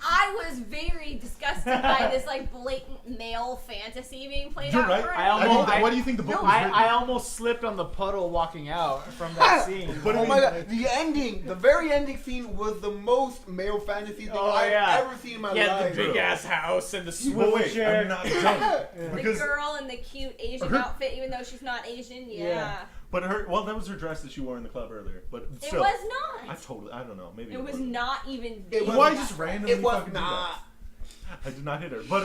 I was very disgusted by this like blatant male fantasy being played You're out. right. for I him. almost- why do you think the book was written? I almost slipped on the puddle walking out from that scene. But I "Oh mean- my god!" The ending, the very ending scene was the most male fantasy thing Oh, I've yeah. ever seen in my Yeah, life. the big ass house and the Well, swivel wait, chair. I'm not done. The Because, girl in the cute Asian Her- outfit, even though she's not Asian. Yeah. Yeah. but that was her dress that she wore in the club earlier. But It still, was I not. don't know, maybe It was wasn't. not even. It was Why not. just randomly It was fucking do not. that? I did not hit her, but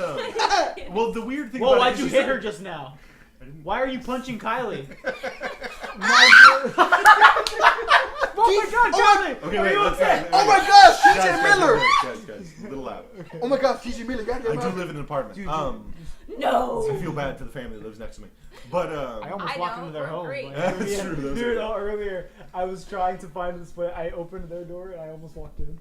well, the weird thing. Whoa, about why'd it you is hit she her started- just now? I didn't- Why are you punching Kylie? Oh my god, Kylie! Okay, Are wait, you let's okay? not- Oh my gosh, Guys, TJ Miller! guys, a little loud. Oh my gosh, TJ Miller! Goddamn I do right. live in an apartment. Dude, I No. feel bad to the family that lives next to me, but I almost I walked know, into their we're home. great. Like, That's yeah. true, that's Dude, true. earlier I was trying to find this way. I opened their door and I almost walked in,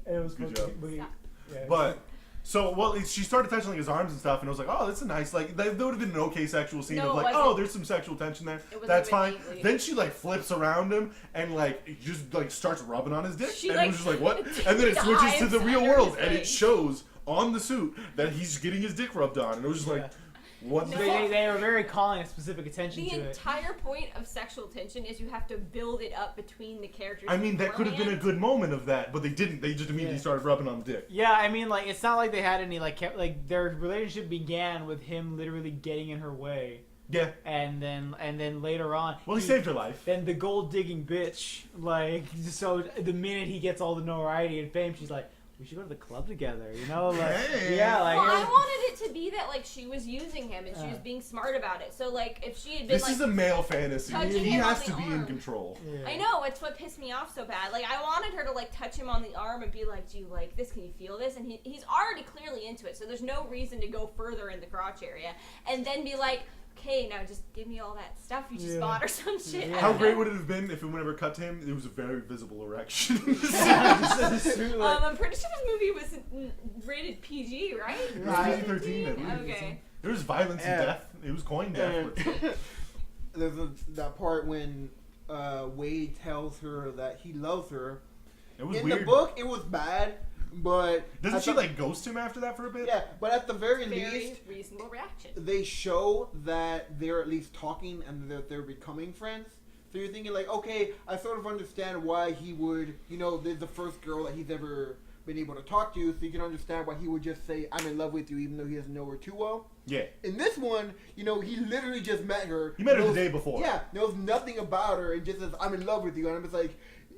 and it was Good fucking- job. yeah. But so she started touching like his arms and stuff, and I was like, oh, that's a nice like that would have been an okay sexual scene No, of it like, wasn't. oh, there's some sexual tension there. It wasn't That's fine. remotely. Then she like flips around him and like just like starts rubbing on his dick, She, and like, it was just like what? And then it switches to dives the real under world, his and it face. shows on the suit that he's getting his dick rubbed on, and it was just like, Yeah. what? No. the They were very calling a specific attention The to it. entire point of sexual tension is you have to build it up between the characters. I mean, that could have been a beforehand. good moment of that, but they didn't. They just immediately Yeah. started rubbing on the dick. Yeah, I mean, like it's not like they had any like their relationship began with him literally getting in her way, Yeah. and then later on, Well, he saved her life. Then the gold digging bitch, like, so the minute he gets all the notoriety and fame, she's like, we should go to the club together, you know? Like, Hey. yeah, like. Well, I wanted it to be that like she was using him and she was Uh. being smart about it. So like if she had been This like, is a male fantasy. touching He him has on to the be in arm. control. Yeah. I know, it's what pissed me off so bad. Like, I wanted her to, like, touch him on the arm and be like, do you like this? Can you feel this? And he's already clearly into it, so there's no reason to go further in the crotch area. And then be like, okay, now just give me all that stuff you just Yeah. bought or some shit. Yeah. How great would it have been if it whenever cut to him, it was a very visible erection. Like, I'm pretty sure this movie was rated PG, right? It was PG-13, I believe. Okay. There was violence and Yeah. death. It was coin death. And there's that part when Wade tells her that he loves her. It was In weird. the book, it was bad, but Doesn't at she the- like ghost him after that for a bit? Yeah, but at the very Very least, reasonable reaction. they show that they're at least talking and that they're becoming friends. So you're thinking like, okay, I sort of understand why he would, there's the first girl that he's ever been able to talk to, so you can understand why he would just say, I'm in love with you, even though he doesn't know her too well. Yeah. In this one, he literally just met her. He met her the knows- day before. Yeah, knows nothing about her and just says, I'm in love with you. And I'm just like,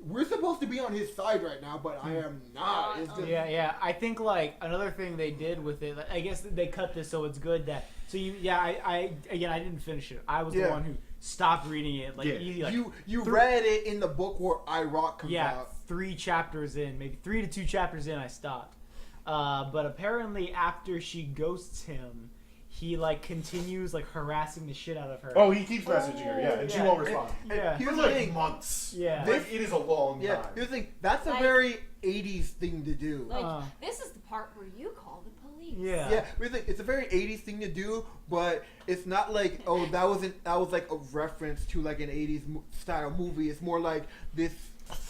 we're supposed to be on his side right now, but I am not. It's just, yeah. I think like another thing they did with it, like, I guess they cut this so it's good that. So I didn't finish it. I was the Yeah. one who stopped reading it. Like, Yeah. easy, like you read it in the book where I Rock comes yeah, out. 3 chapters in, maybe 3 to 2 chapters in, I stopped. But apparently after she ghosts him, he like continues like harassing the shit out of her. Oh, he keeps messaging her, yeah, and she Yeah. won't respond. Yeah. Here's For the like thing. months. Yeah. Like, it is a long Yeah, time. here's the thing. That's a Like- very 80s thing to do. Like, this is the part where you call the police. Yeah. Yeah, here's the thing. It's a very 80s thing to do, but it's not like, oh, that was like a reference to like an 80s style movie. It's more like this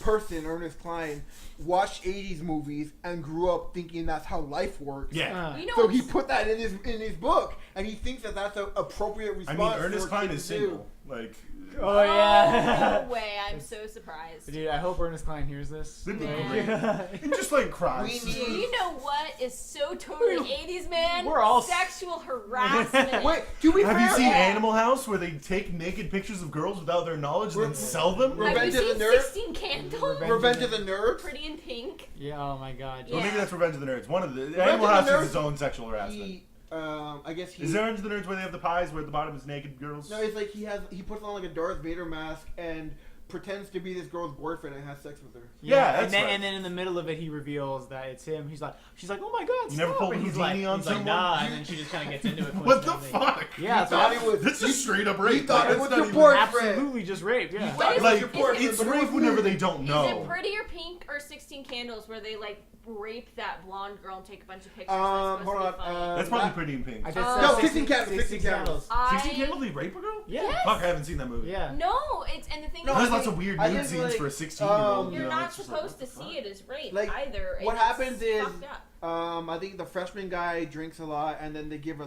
person, Ernest Cline, watched 80s movies and grew up thinking that's how life works. Yeah. You know So what's- he put that in his book, and he thinks that that's an appropriate I response. mean, for Ernest a Cline kid is to do. single. Like, Oh yeah. No way! I'm so surprised. Dude, I hope Ernest Cline hears this. That'd be Like- and just like cries. We need- You know what is so totally 80s, man? We're all- sexual harassment. Wait, to be Have fair, you seen Yeah. Animal House where they take naked pictures of girls without their knowledge and then sell them? Have you Revenge of seen the Nerds? 16 Candles? Revenge of the Nerds? Pretty in Pink. Yeah. Oh my god. Well, maybe Yeah. that's Revenge of the Nerds. One of the of Animal the House Nerds, is its own sexual harassment. He, I guess he. Is there Revenge of the Nerds where they have the pies where at the bottom is naked girls? No, it's like he puts on like a Darth Vader mask and pretends to be this girl's boyfriend and has sex with her. Yeah, and that's then right. and then in the middle of it, he reveals that it's him. She's like, oh my god, You never stop. pulled And he's Houdini like, on he's like, someone? nah, and then she just kind of gets into it. What the coincidentally. fuck? Yeah, He thought so it was. That's just straight up rape. He thought Like, it was that's not your even- boyfriend. absolutely just raped. Yeah. What is- Like, is it's it- rape whenever they don't know. Is it Pretty or Pink or 16 Candles where they like rape that blonde girl and take a bunch of pictures? Hold that's supposed on. to be funny? That's probably that- Pretty in Pink. I just No, said 16 candles, 16 candles. 16 Candles, they rape a girl? Yeah. Yes. Fuck, I haven't seen that movie. Yeah. No, it's and the thing No, is, There's I lots think- of weird I nude think, scenes like, for a 16-year-old. you're you know, not it's just like, supposed what to the see fuck? it as rape Like, either. what It's happens is, fucked up. I think the freshman guy drinks a lot, and then they give her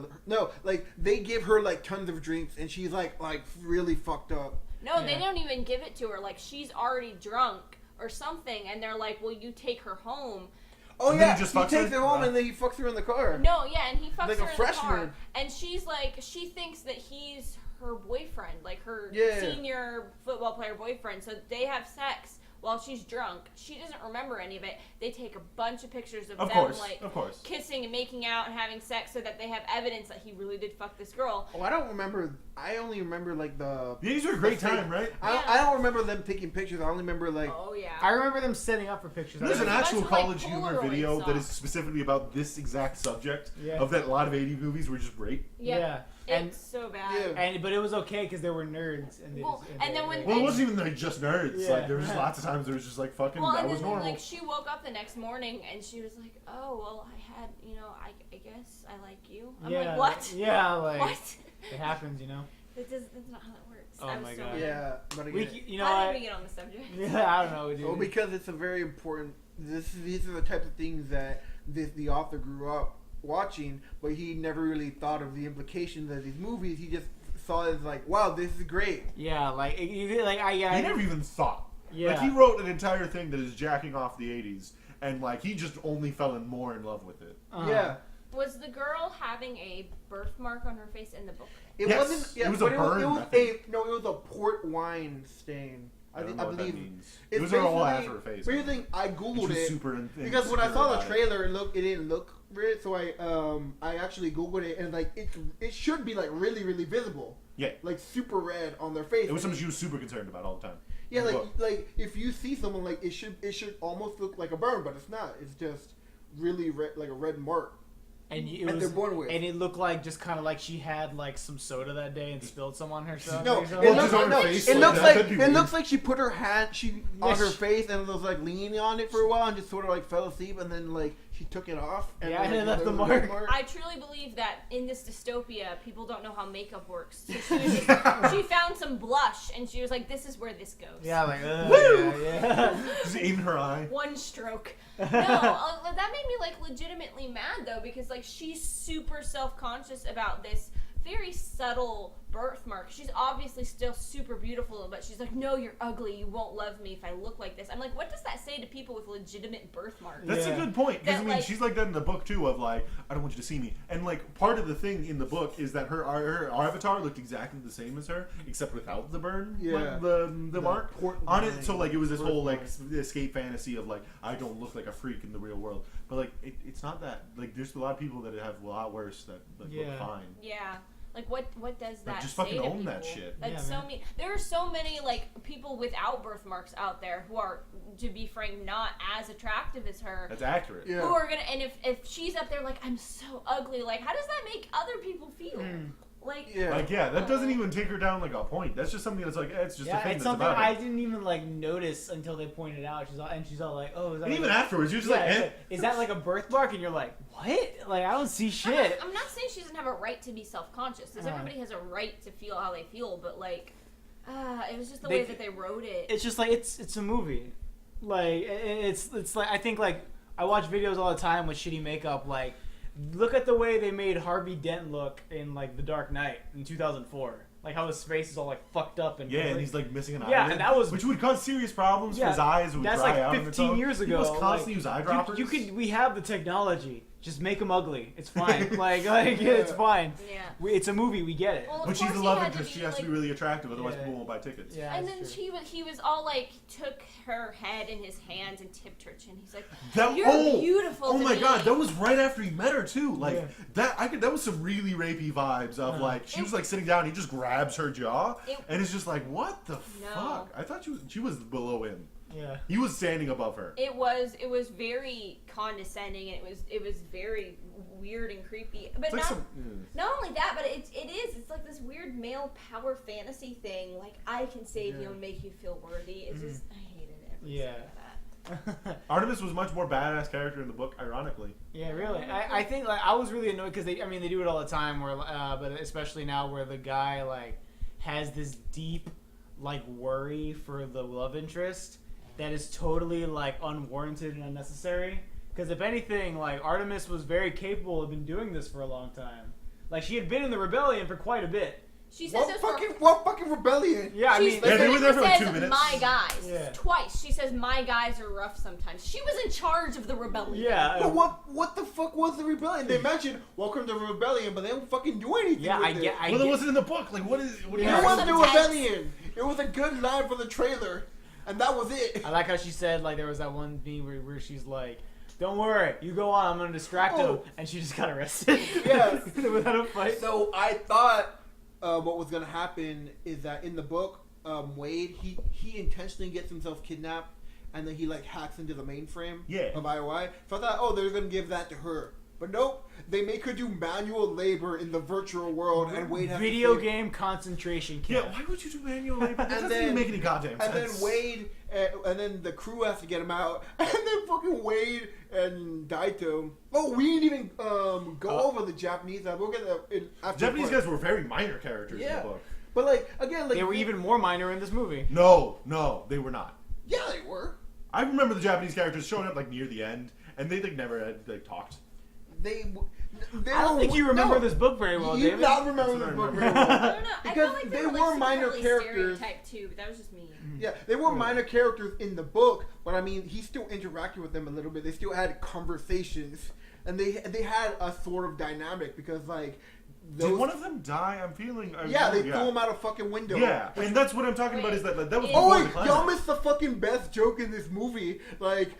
they give her like tons of drinks, and she's like really fucked up. No, Yeah. they don't even give it to her. Like she's already drunk or something, and they're like, "Well, you take her home." Oh And then yeah, he just he fucks takes her? her home Wow. and then he fucks her in the car. No, yeah, and he fucks Like her a in the car, freshman. and she's like, she thinks that he's her boyfriend, like her Yeah. senior football player boyfriend. So they have sex while she's drunk. She doesn't remember any of it. They take a bunch of pictures of Of them course, like of course. kissing and making out and having sex, so that they have evidence that he really did fuck this girl. Oh, I don't remember. I only remember like the. These are a great the fake- time, right? I don't remember them taking pictures. I only remember like. Oh yeah. I remember them setting up for pictures. There's an a bunch actual of, like, college humor Polaroid video that is stuff. specifically about this exact subject Yeah. of that a lot of 80 movies were just rape. Yep. Yeah. And It's so bad. Yeah. but it was okay because they were nerds. And, Well, and then when- Well, it wasn't even like just nerds. Yeah. Like there was just lots of times there was just like fucking Well, that and was then normal. like she woke up the next morning and she was like, "Oh, well, I had, I guess I like you." I'm like, "What? Yeah, like What?" it happens, you know. That's not how that works. Oh I was my so God. mad. Yeah, but We, again. you know How what? did we get on the subject? Yeah, I don't know, dude. Well, because it's a very important. These are the types of things that the author grew up watching, but he never really thought of the implications of these movies. He just saw it as like, wow, this is great. Yeah, like I He never even thought. Yeah. Like he wrote an entire thing that is jacking off the 80s, and like he just only fell more in love with it. Yeah, Was the girl having a birthmark on her face in the book? it Yes, wasn't. Yeah, it was a but burn, It I was think. no, it was a port wine stain. I don't think, know I what believe. that means. It's It was all basically- after her face. But here's the thing, I She googled was it super because when I insecure saw the about it. trailer, it didn't look weird. So I actually googled it, and like it should be like really really visible, Yeah. like super red on their face. It was And something she was super concerned about all the time. Yeah, in the like book. if you see someone like it should almost look like a burn, but it's not. It's just really red, like a red mark. and it that was, they're born with. and it looked like just kind of like she had like some soda that day and spilled some on herself. No, or it something. Well, looks, just on her no, face, it like, looks that like could be it weird. looks like she put her hand on her Yes. face and was like leaning on it for a while and just sort of like fell asleep and then like she took it off. And Yeah, like, and it left there the was a red mark. I truly believe that in this dystopia, people don't know how makeup works. So she, was just, she found some blush and she was like, "This is where this goes." Yeah, like Woo! yeah. Just in her eye. One stroke. No, that made me like legitimately mad though, because like she's super self-conscious about this very subtle birthmark. She's obviously still super beautiful, but she's like, "No, you're ugly. You won't love me if I look like this." I'm like, what does that say to people with legitimate birthmarks? That's Yeah. a good point. Because I That, mean, like- she's like that in the book too. Of like, I don't want you to see me. And like, part of the thing in the book is that her avatar looked exactly the same as her, except without the burn. Yeah. like, the mark port on line. it. So like, it was this Port whole like line. escape fantasy of like, I don't look like a freak in the real world. But like, it's not that. Like, there's a lot of people that have a lot worse that look Yeah. fine. Yeah. Like what does that just say fucking to own people? that shit. That's Yeah, so man. mean. There are so many like people without birthmarks out there who are, to be frank, not as attractive as her. That's accurate. Yeah. Who are gonna, and if she's up there like, "I'm so ugly," like how does that make other people feel? Like Yeah. Like, yeah, that doesn't even take her down like a point. That's just something that's like, it's just a Yeah, thing it's that's something about I it. didn't even like notice until they pointed out. She's all like, "Oh, is that And like even a- afterwards, you're just yeah, like, it's eh. like, is that like a birthmark?" And you're like, "What? Like I don't see shit." I'm not saying she doesn't have a right to be self-conscious, because everybody has a right to feel how they feel, but like, it was just the They- way that they wrote it. It's just like it's a movie. Like it's like I think like I watch videos all the time with shitty makeup. Like look at the way they made Harvey Dent look in like The Dark Knight in 2004. Like how his face is all like fucked up and and he's like missing an eye. Yeah, and that was which would cause serious problems for his eyes. It would that's dry like out 15 years ago. He must constantly use eye droppers. You could. We have the technology. Just make them ugly. It's fine. It's fine. Yeah. It's a movie. We get it. Well, of But she's course a he love had interest. to She be, has to be like- really attractive, otherwise Yeah. people won't buy tickets. Yeah, And that's then true. he was all like took her head in his hands and tipped her chin. He's like, That, "You're beautiful." Oh to my me." god, that was right after he met her too. Like Yeah. that was some really rapey vibes of like she was like sitting down, he just grabs her jaw, and it's just like, what the fuck? I thought she was below him. Yeah. He was standing above her. It was very condescending, and it was very weird and creepy. But It's like not only that, but it's like this weird male power fantasy thing. Like I can save you and make you feel worthy. It's just I hated it. Yeah. Artemis was a much more badass character in the book, ironically. Yeah, really. I think like I was really annoyed because they do it all the time. Where but especially now where the guy like has this deep like worry for the love interest that is totally like unwarranted and unnecessary. Because if anything, like Artemis was very capable of been doing this for a long time. Like she had been in the rebellion for quite a bit. She says What fucking rebellion? Yeah, I mean, they were there for like 2 says minutes. my guys Yeah. twice. She says my guys are rough sometimes. She was in charge of the rebellion. yeah. But what the fuck was the rebellion? They mentioned welcome to the rebellion, but they don't fucking do anything. Yeah, with I it. get. Well, it wasn't in the book. Like, what is? What do you Yeah. It wasn't the Sometimes- rebellion. It was a good line for the trailer, and that was it. I like how she said like there was that one thing where she's like, "Don't worry, you go on. I'm gonna distract him," and she just got arrested. Yes. Without a fight. So I thought what was gonna happen is that in the book, Wade he intentionally gets himself kidnapped, and then he like hacks into the mainframe of IOI. So I thought, oh, they're gonna give that to her, but nope. They make her do manual labor in the virtual world, and Wade has Video to save- game concentration Yeah, camp. why would you do manual labor? That And doesn't then- even make any goddamn And sense. then Wade, and then the crew has to get him out, and then fucking Wade and Daito. Oh, we didn't even go over the Japanese. We'll get after Japanese the part. guys were very minor characters in Yeah. the book. But like again, like They were even more minor in this movie. No, they were not. yeah, they were. I remember the Japanese characters showing up like near the end, and they like never had like talked. They I don't think you remember this book very well, You David. do not remember That's this what I book remember. very well. I don't know. I Because feel like they were were minor severely characters. stereotyped too, but that was just me. Yeah, they were minor characters in the book, but I mean, he still interacted with them a little bit. They still had conversations, and they had a sort of dynamic because like. Did one of them die? I'm feeling. Yeah, they threw him out a fucking window. Yeah, and that's what I'm talking about. Is that like, that was Oh before the wait, climax. y'all missed the fucking best joke in this movie. Like,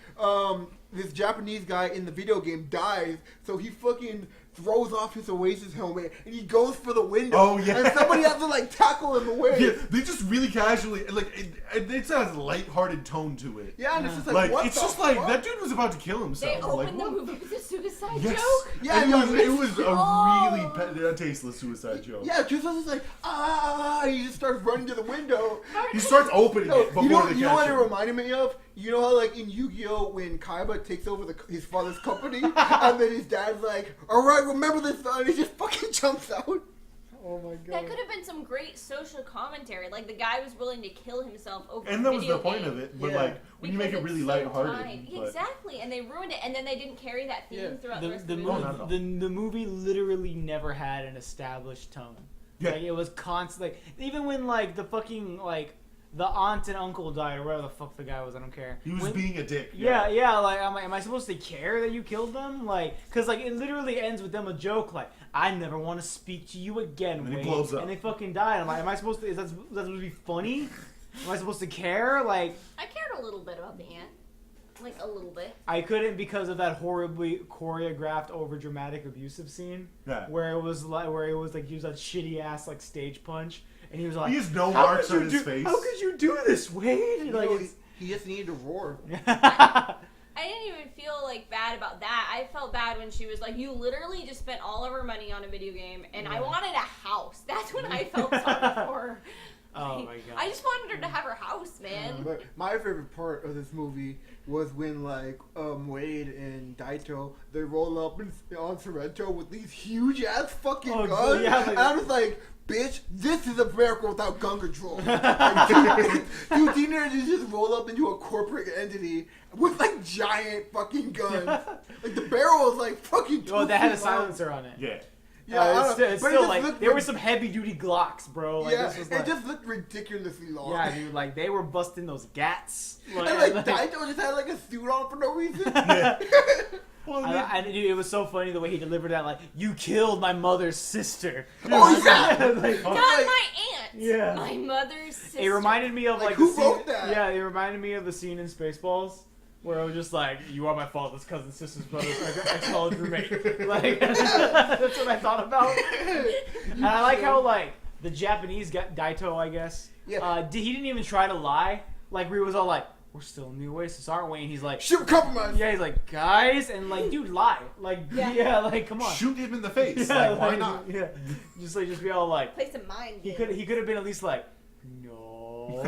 this Japanese guy in the video game dies, so he fucking throws off his Oasis helmet and he goes for the window. Oh, yeah. And somebody has to like tackle him away. Yeah, they just really casually like it has a lighthearted tone to it. Yeah, and it's just like, Like what it's the just like fuck? that dude was about to kill himself. They opened like, the what? movie with a suicide Yes. joke. Yeah, it y'all was missed a Oh. really tasteless suicide joke. Yeah, just was like he just starts running to the window. He starts opening No, it before you know they catch what it him. reminded me of? You know how like in Yu-Gi-Oh when Kaiba takes over his father's company and then his dad's like, "Alright, remember this son," and he just fucking jumps out. Oh my god. That could have been some great social commentary. Like the guy was willing to kill himself over And a that was video the point game of it. But Yeah. like when you make because it really it's so lighthearted. tied. but- Exactly, and they ruined it, and then they didn't carry that theme Yeah. throughout the rest The of the Oh, movie. not at all. the movie literally never had an established tone. Yeah. Like it was constant. Like even when like the fucking like the aunt and uncle died or whatever the fuck the guy was, I don't care. He was When- being a dick. Yeah, like am I supposed to care that you killed them? Like, cause like it literally ends with them a joke like, "I never want to speak to you again." And he Wade," blows up. and they fucking die. I'm like, am I supposed to? Is that supposed to be funny? Am I supposed to care? Like, I cared a little bit about the aunt, like a little bit. I couldn't because of that horribly choreographed, over dramatic, abusive scene Yeah. where it was like he was that shitty ass like stage punch, and he was like, He has no "How marks could on you his do- face. How could you do this, Wade?" You Like, know, it's, he just needed to roar. I didn't even feel like bad about that. I felt bad when she was like, "You literally just spent all of her money on a video game, and I wanted a house." That's when I felt sorry for her. Oh my god. I just wanted her to have her house, man. But my favorite part of this movie was when like Wade and Daito they roll up on Sorrento with these huge ass fucking guns, yeah, and I'm just like, bitch, this is America without gun control. Like, two teenagers just roll up into a corporate entity with like giant fucking guns. Like the barrel was like fucking. Well, they had a 2 feet long. silencer on it. Yeah. Yeah, it's still like there were some heavy duty Glocks, bro. Like, yeah, this was it like, just looked ridiculously long. yeah, dude. Like they were busting those gats. And like Daito just had like a suit on for no reason. Yeah. Well, and dude, it was so funny the way he delivered that. Like, you killed my mother's sister. Oh yeah. Like, Not my aunt. Yeah. My mother's sister. it reminded me of like who the scene, wrote that? Yeah, it reminded me of the scene in Spaceballs. Where I was just like, you are my father's cousin, sister's brother's ex-college roommate. Like, that's what I thought about. And I like how, like, the Japanese Daito, I guess, Yeah. he didn't even try to lie. Like, Ryu was all like, we're still in the Oasis, aren't we? And he's like, Shoot compromise. yeah, he's like, guys, and like, dude, lie. Like, yeah, like, come on. Shoot him in the face. Yeah, Like, why not? Yeah, just be all like, Play some mind he games. could have been at least like, no.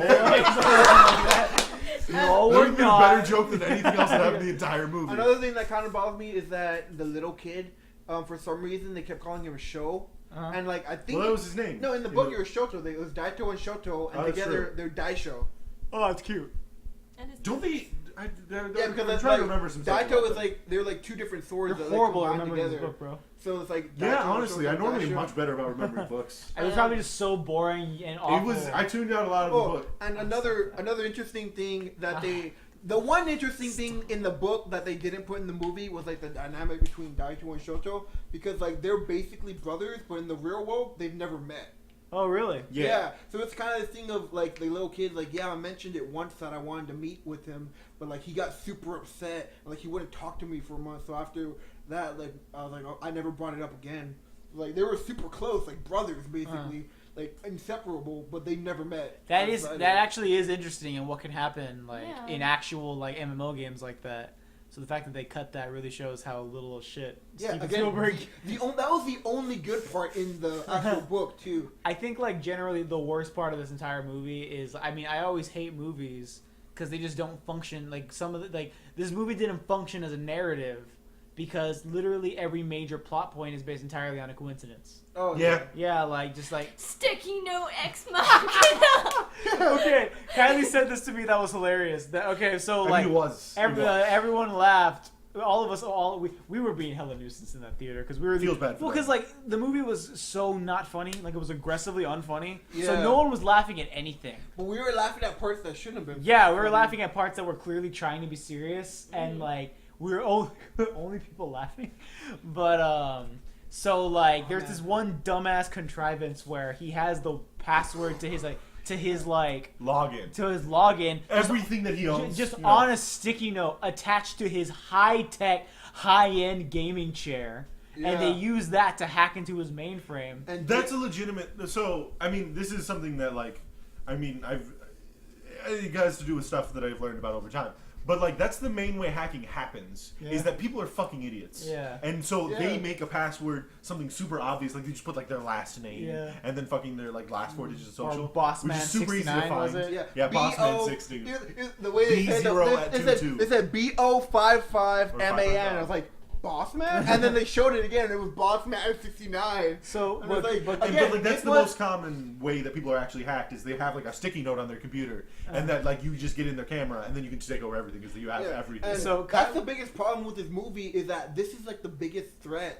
No, That we're would have been a not. better joke than anything else that happened in the entire movie. Another thing that kind of bothers me is that the little kid, for some reason, they kept calling him a Sho. Uh-huh. And like I think Well, that was his name. no, in the book it was Shoto. It was Daito and Shoto, and Oh, that's together true. they're Daisho. Oh, it's cute. And his- Don't they? Yeah, I'm because trying that's to like remember some stuff. Daito is like they're like two different swords. They're that, horrible at like, combine remembering this together. book, bro. So it's like Yeah, Daito, honestly, Shoto, I normally am Daisho. much better about remembering books. It was probably just so boring and awful. It was. I tuned out a lot of the Oh, book. and another interesting thing that the one interesting thing in the book that they didn't put in the movie was like the dynamic between Daito and Shoto, because like they're basically brothers, but in the real world they've never met. Oh, really? Yeah. So it's kind of the thing of like the little kid, like, yeah, I mentioned it once that I wanted to meet with him, but like he got super upset, and, like he wouldn't talk to me for a month. So after that, like I was like, oh, I never brought it up again. Like they were super close, like brothers basically, like inseparable, but they never met. That is outside of that it. actually is interesting, and what can happen like Yeah. in actual like MMO games like that. So the fact that they cut that really shows how little shit Yeah, Steven again, Spielberg. that was the only good part in the actual book too. I think like generally the worst part of this entire movie is, I mean, I always hate movies because they just don't function. Like some of the, like this movie didn't function as a narrative because literally every major plot point is based entirely on a coincidence. Oh Yeah. Yeah, like just like Sticky no ex machina. okay, Kylie said this to me, that was hilarious. That okay, so And like he was. He was. everyone laughed. All of us, we were being hella nuisance in that theater because we were. Feels bad for Well, them. because like the movie was so not funny, like it was aggressively unfunny. So Yeah. no one was laughing at anything. But we were laughing at parts that shouldn't have been. Yeah, we were funny. laughing at parts that were clearly trying to be serious, and like we were only people laughing. But so like there's this one dumbass contrivance where he has the password to his login. Everything that he owns. Just you know. on a sticky note attached to his high-tech, high-end gaming chair, and they Yeah. use that to hack into his mainframe. And That's a legitimate. So I mean, this is something that like, I mean, it has to do with stuff that I've learned about over time. But like, that's the main way hacking happens is that people are fucking idiots. Yeah. And so Yeah. they make a password something super obvious, like they just put like their last name Yeah. and then fucking their like last 4 digits of social, Or Bossman which is super easy to 69, was find. it? Yeah, Bossman BO 60. The way they said B0 at 22. they said BO55 Or MAN. 555. I was like, Bossman? And then they showed it again, and it was Bossman 69. So, And I was like, But again, like that's this the was- most common way that people are actually hacked is they have like a sticky note on their computer and that like you just get in their camera and then you can just take over everything because you have Yeah, everything. and So, that's Kyle- the biggest problem with this movie is that this is like the biggest threat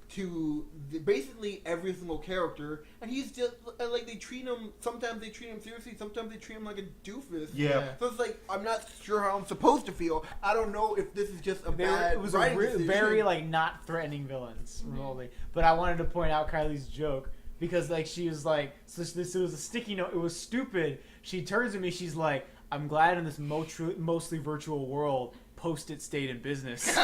to basically every single character, and he's just like they treat him. Sometimes they treat him seriously, sometimes they treat him like a doofus. Yeah. So it's like I'm not sure how I'm supposed to feel. I don't know if this is just a bad it was a writing decision. very like not threatening villains remotely. But I wanted to point out Kylie's joke because like she was like, so this was a sticky note. It was stupid. She turns to me. She's like, I'm glad in this mostly virtual world, Post-it stayed in business.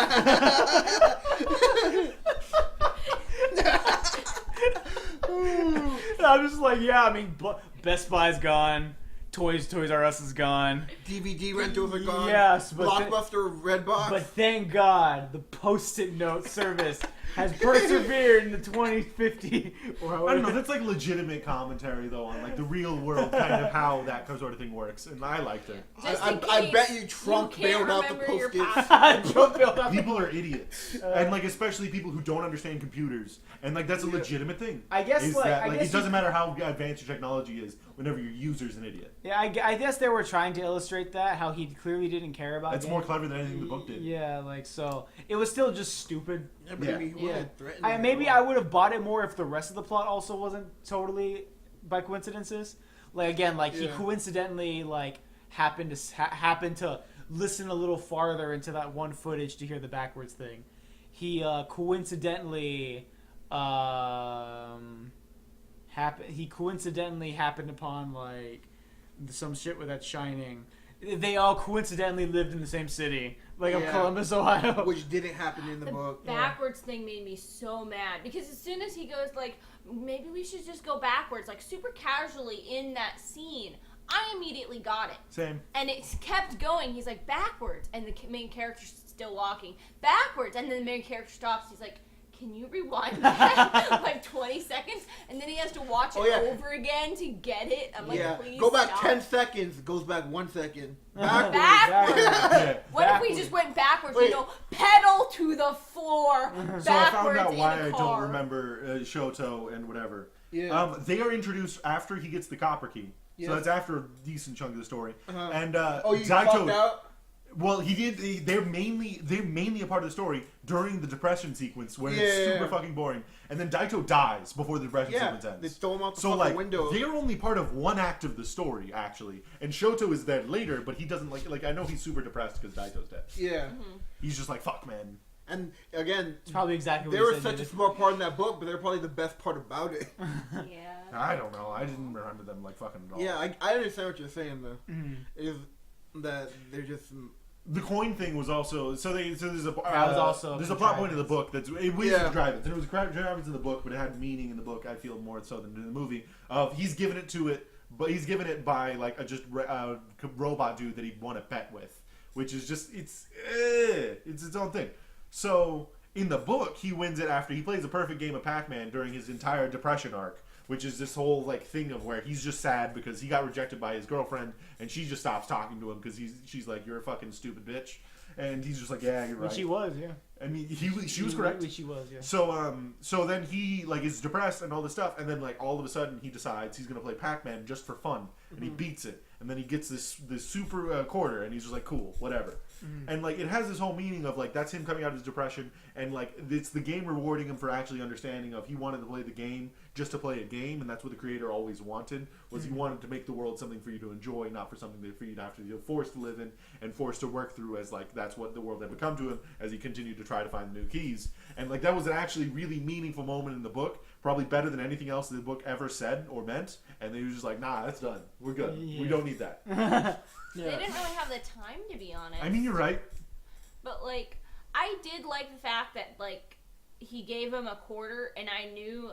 And I'm just like, yeah, I mean, Best Buy's gone. Toys R Us is gone. DVD rentals are gone. Yes, but Blockbuster, Redbox. But thank God the Post-it note service has persevered in the 2050. I don't know. That's like legitimate commentary though on like the real world kind of how that sort of thing works, and I liked it. I bet you Trump bailed out the Post-its. People are idiots, and like especially people who don't understand computers, and like that's a legitimate thing. I guess it doesn't matter how advanced your technology is whenever your user's an idiot. Yeah, I guess they were trying to illustrate that how he clearly didn't care about. That's more clever than anything the book did. Yeah, like so it was still just stupid. Maybe I would have bought it more if the rest of the plot also wasn't totally by coincidences. Like again, like he coincidentally like happened to listen a little farther into that one footage to hear the backwards thing. He coincidentally happened upon like some shit with that Shining. They all coincidentally lived in the same city, like of Columbus, Ohio, which didn't happen in the book. Backwards thing made me so mad because as soon as he goes like, maybe we should just go backwards, like super casually in that scene, I immediately got it. Same. And it kept going. He's like backwards, and the main character's still walking backwards, and then the main character stops. He's like, can you rewind that like 20 seconds? And then he has to watch it over again to get it. I'm like, please go back stop. 10 seconds, goes back 1 second. Backwards. What if we just went backwards? Wait. Pedal to the floor. So I found out in why a I car. don't remember Shoto and whatever. Yeah. They are introduced after he gets the copper key. So that's after a decent chunk of the story. And you Daito, fucked out? Well, he did. They're mainly a part of the story during the depression sequence where it's super fucking boring, and then Daito dies before the depression sequence ends. They throw him out the So fucking window. they're only part of one act of the story actually, and Shoto is there later, but he doesn't like. I know he's super depressed because Daito's dead. Yeah. He's just like fuck, man. And again, it's probably exactly. They were such a small part in that book, but they're probably the best part about it. Yeah. I don't know. I didn't remember them like fucking at all. Yeah, I understand what you're saying though. Is that they're just. The coin thing was also there's a there's a plot point in the book that's it was contrivance. There was contrivance in the book, but it had meaning in the book. I feel more so than in the movie. He's given it by like a robot dude that he won a bet with, which is just it's its own thing. So in the book, he wins it after he plays a perfect game of Pac-Man during his entire depression arc. Which is this whole like thing of where he's just sad because he got rejected by his girlfriend and she just stops talking to him because she's like, you're a fucking stupid bitch, and he's just like, yeah, you're right. She was, yeah. I mean, she was correct. She was, yeah. So then he like is depressed and all this stuff, and then like all of a sudden he decides he's gonna play Pac-Man just for fun, and he beats it, and then he gets this super quarter, and he's just like, cool, whatever. And like it has this whole meaning of like that's him coming out of his depression, and like it's the game rewarding him for actually understanding of he wanted to play the game just to play a game, and that's what the creator always wanted, was he wanted to make the world something for you to enjoy, not for something that for you to have to be forced to live in and forced to work through, as like that's what the world had become to him as he continued to try to find the new keys. And like that was an actually really meaningful moment in the book, probably better than anything else the book ever said or meant, and they were just like, nah, that's done, we're good, we don't need that. They didn't really have the time, to be honest. I mean, you're right. But like, I did like the fact that like he gave him a quarter, and I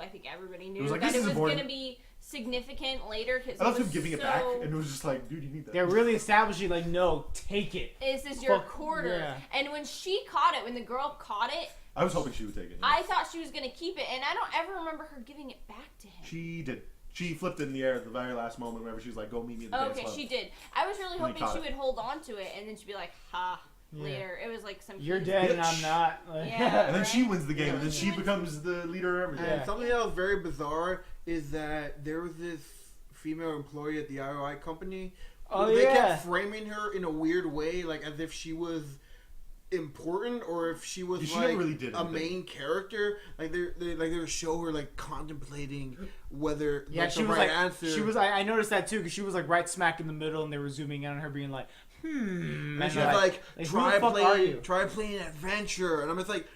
think everybody knew like, that it was important. going to be significant later. Cause I loved him giving it back, and it was just like, dude, you need that. They're really establishing like, no, take it. This is your quarter. Yeah. And when she caught it, when the girl caught it, I was hoping she would take it. I thought she was going to keep it, and I don't ever remember her giving it back to him. She did. She flipped it in the air at the very last moment whenever she was like, go meet me at the dance club. Okay, she did. I was really hoping she would hold on to it, and then she'd be like, ha. Later, it was like some. You're dead and I'm not. Like, yeah, and then she wins the game, and then she becomes the leader of everything. And something that was very bizarre is that there was this female employee at the IOI company. They kept framing her in a weird way, like as if she was important or if she was like really did a main character. Like they would show her like contemplating whether she was right like answer. She was. I noticed that too because she was like right smack in the middle, and they were zooming in on her, being like, And she's like try playing adventure, and I'm just like,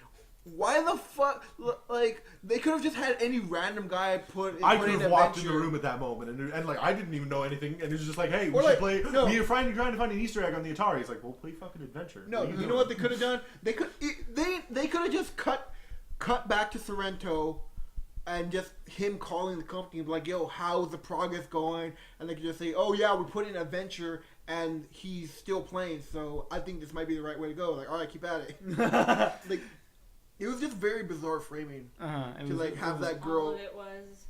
why the fuck? Like they could have just had any random guy put. I could have walked in the room at that moment, and like I didn't even know anything, and it was just like, hey, we should play. No. We're trying to find an Easter egg on the Atari. It's like, well, play fucking adventure. No, you know what they could have done? They could have just cut back to Sorrento. And just him calling the company, like, yo, how's the progress going? And they could just say, oh, yeah, we put in adventure, and he's still playing, so I think this might be the right way to go. Like, all right, keep at it. Like, It was just very bizarre framing to like have that girl. All of it was.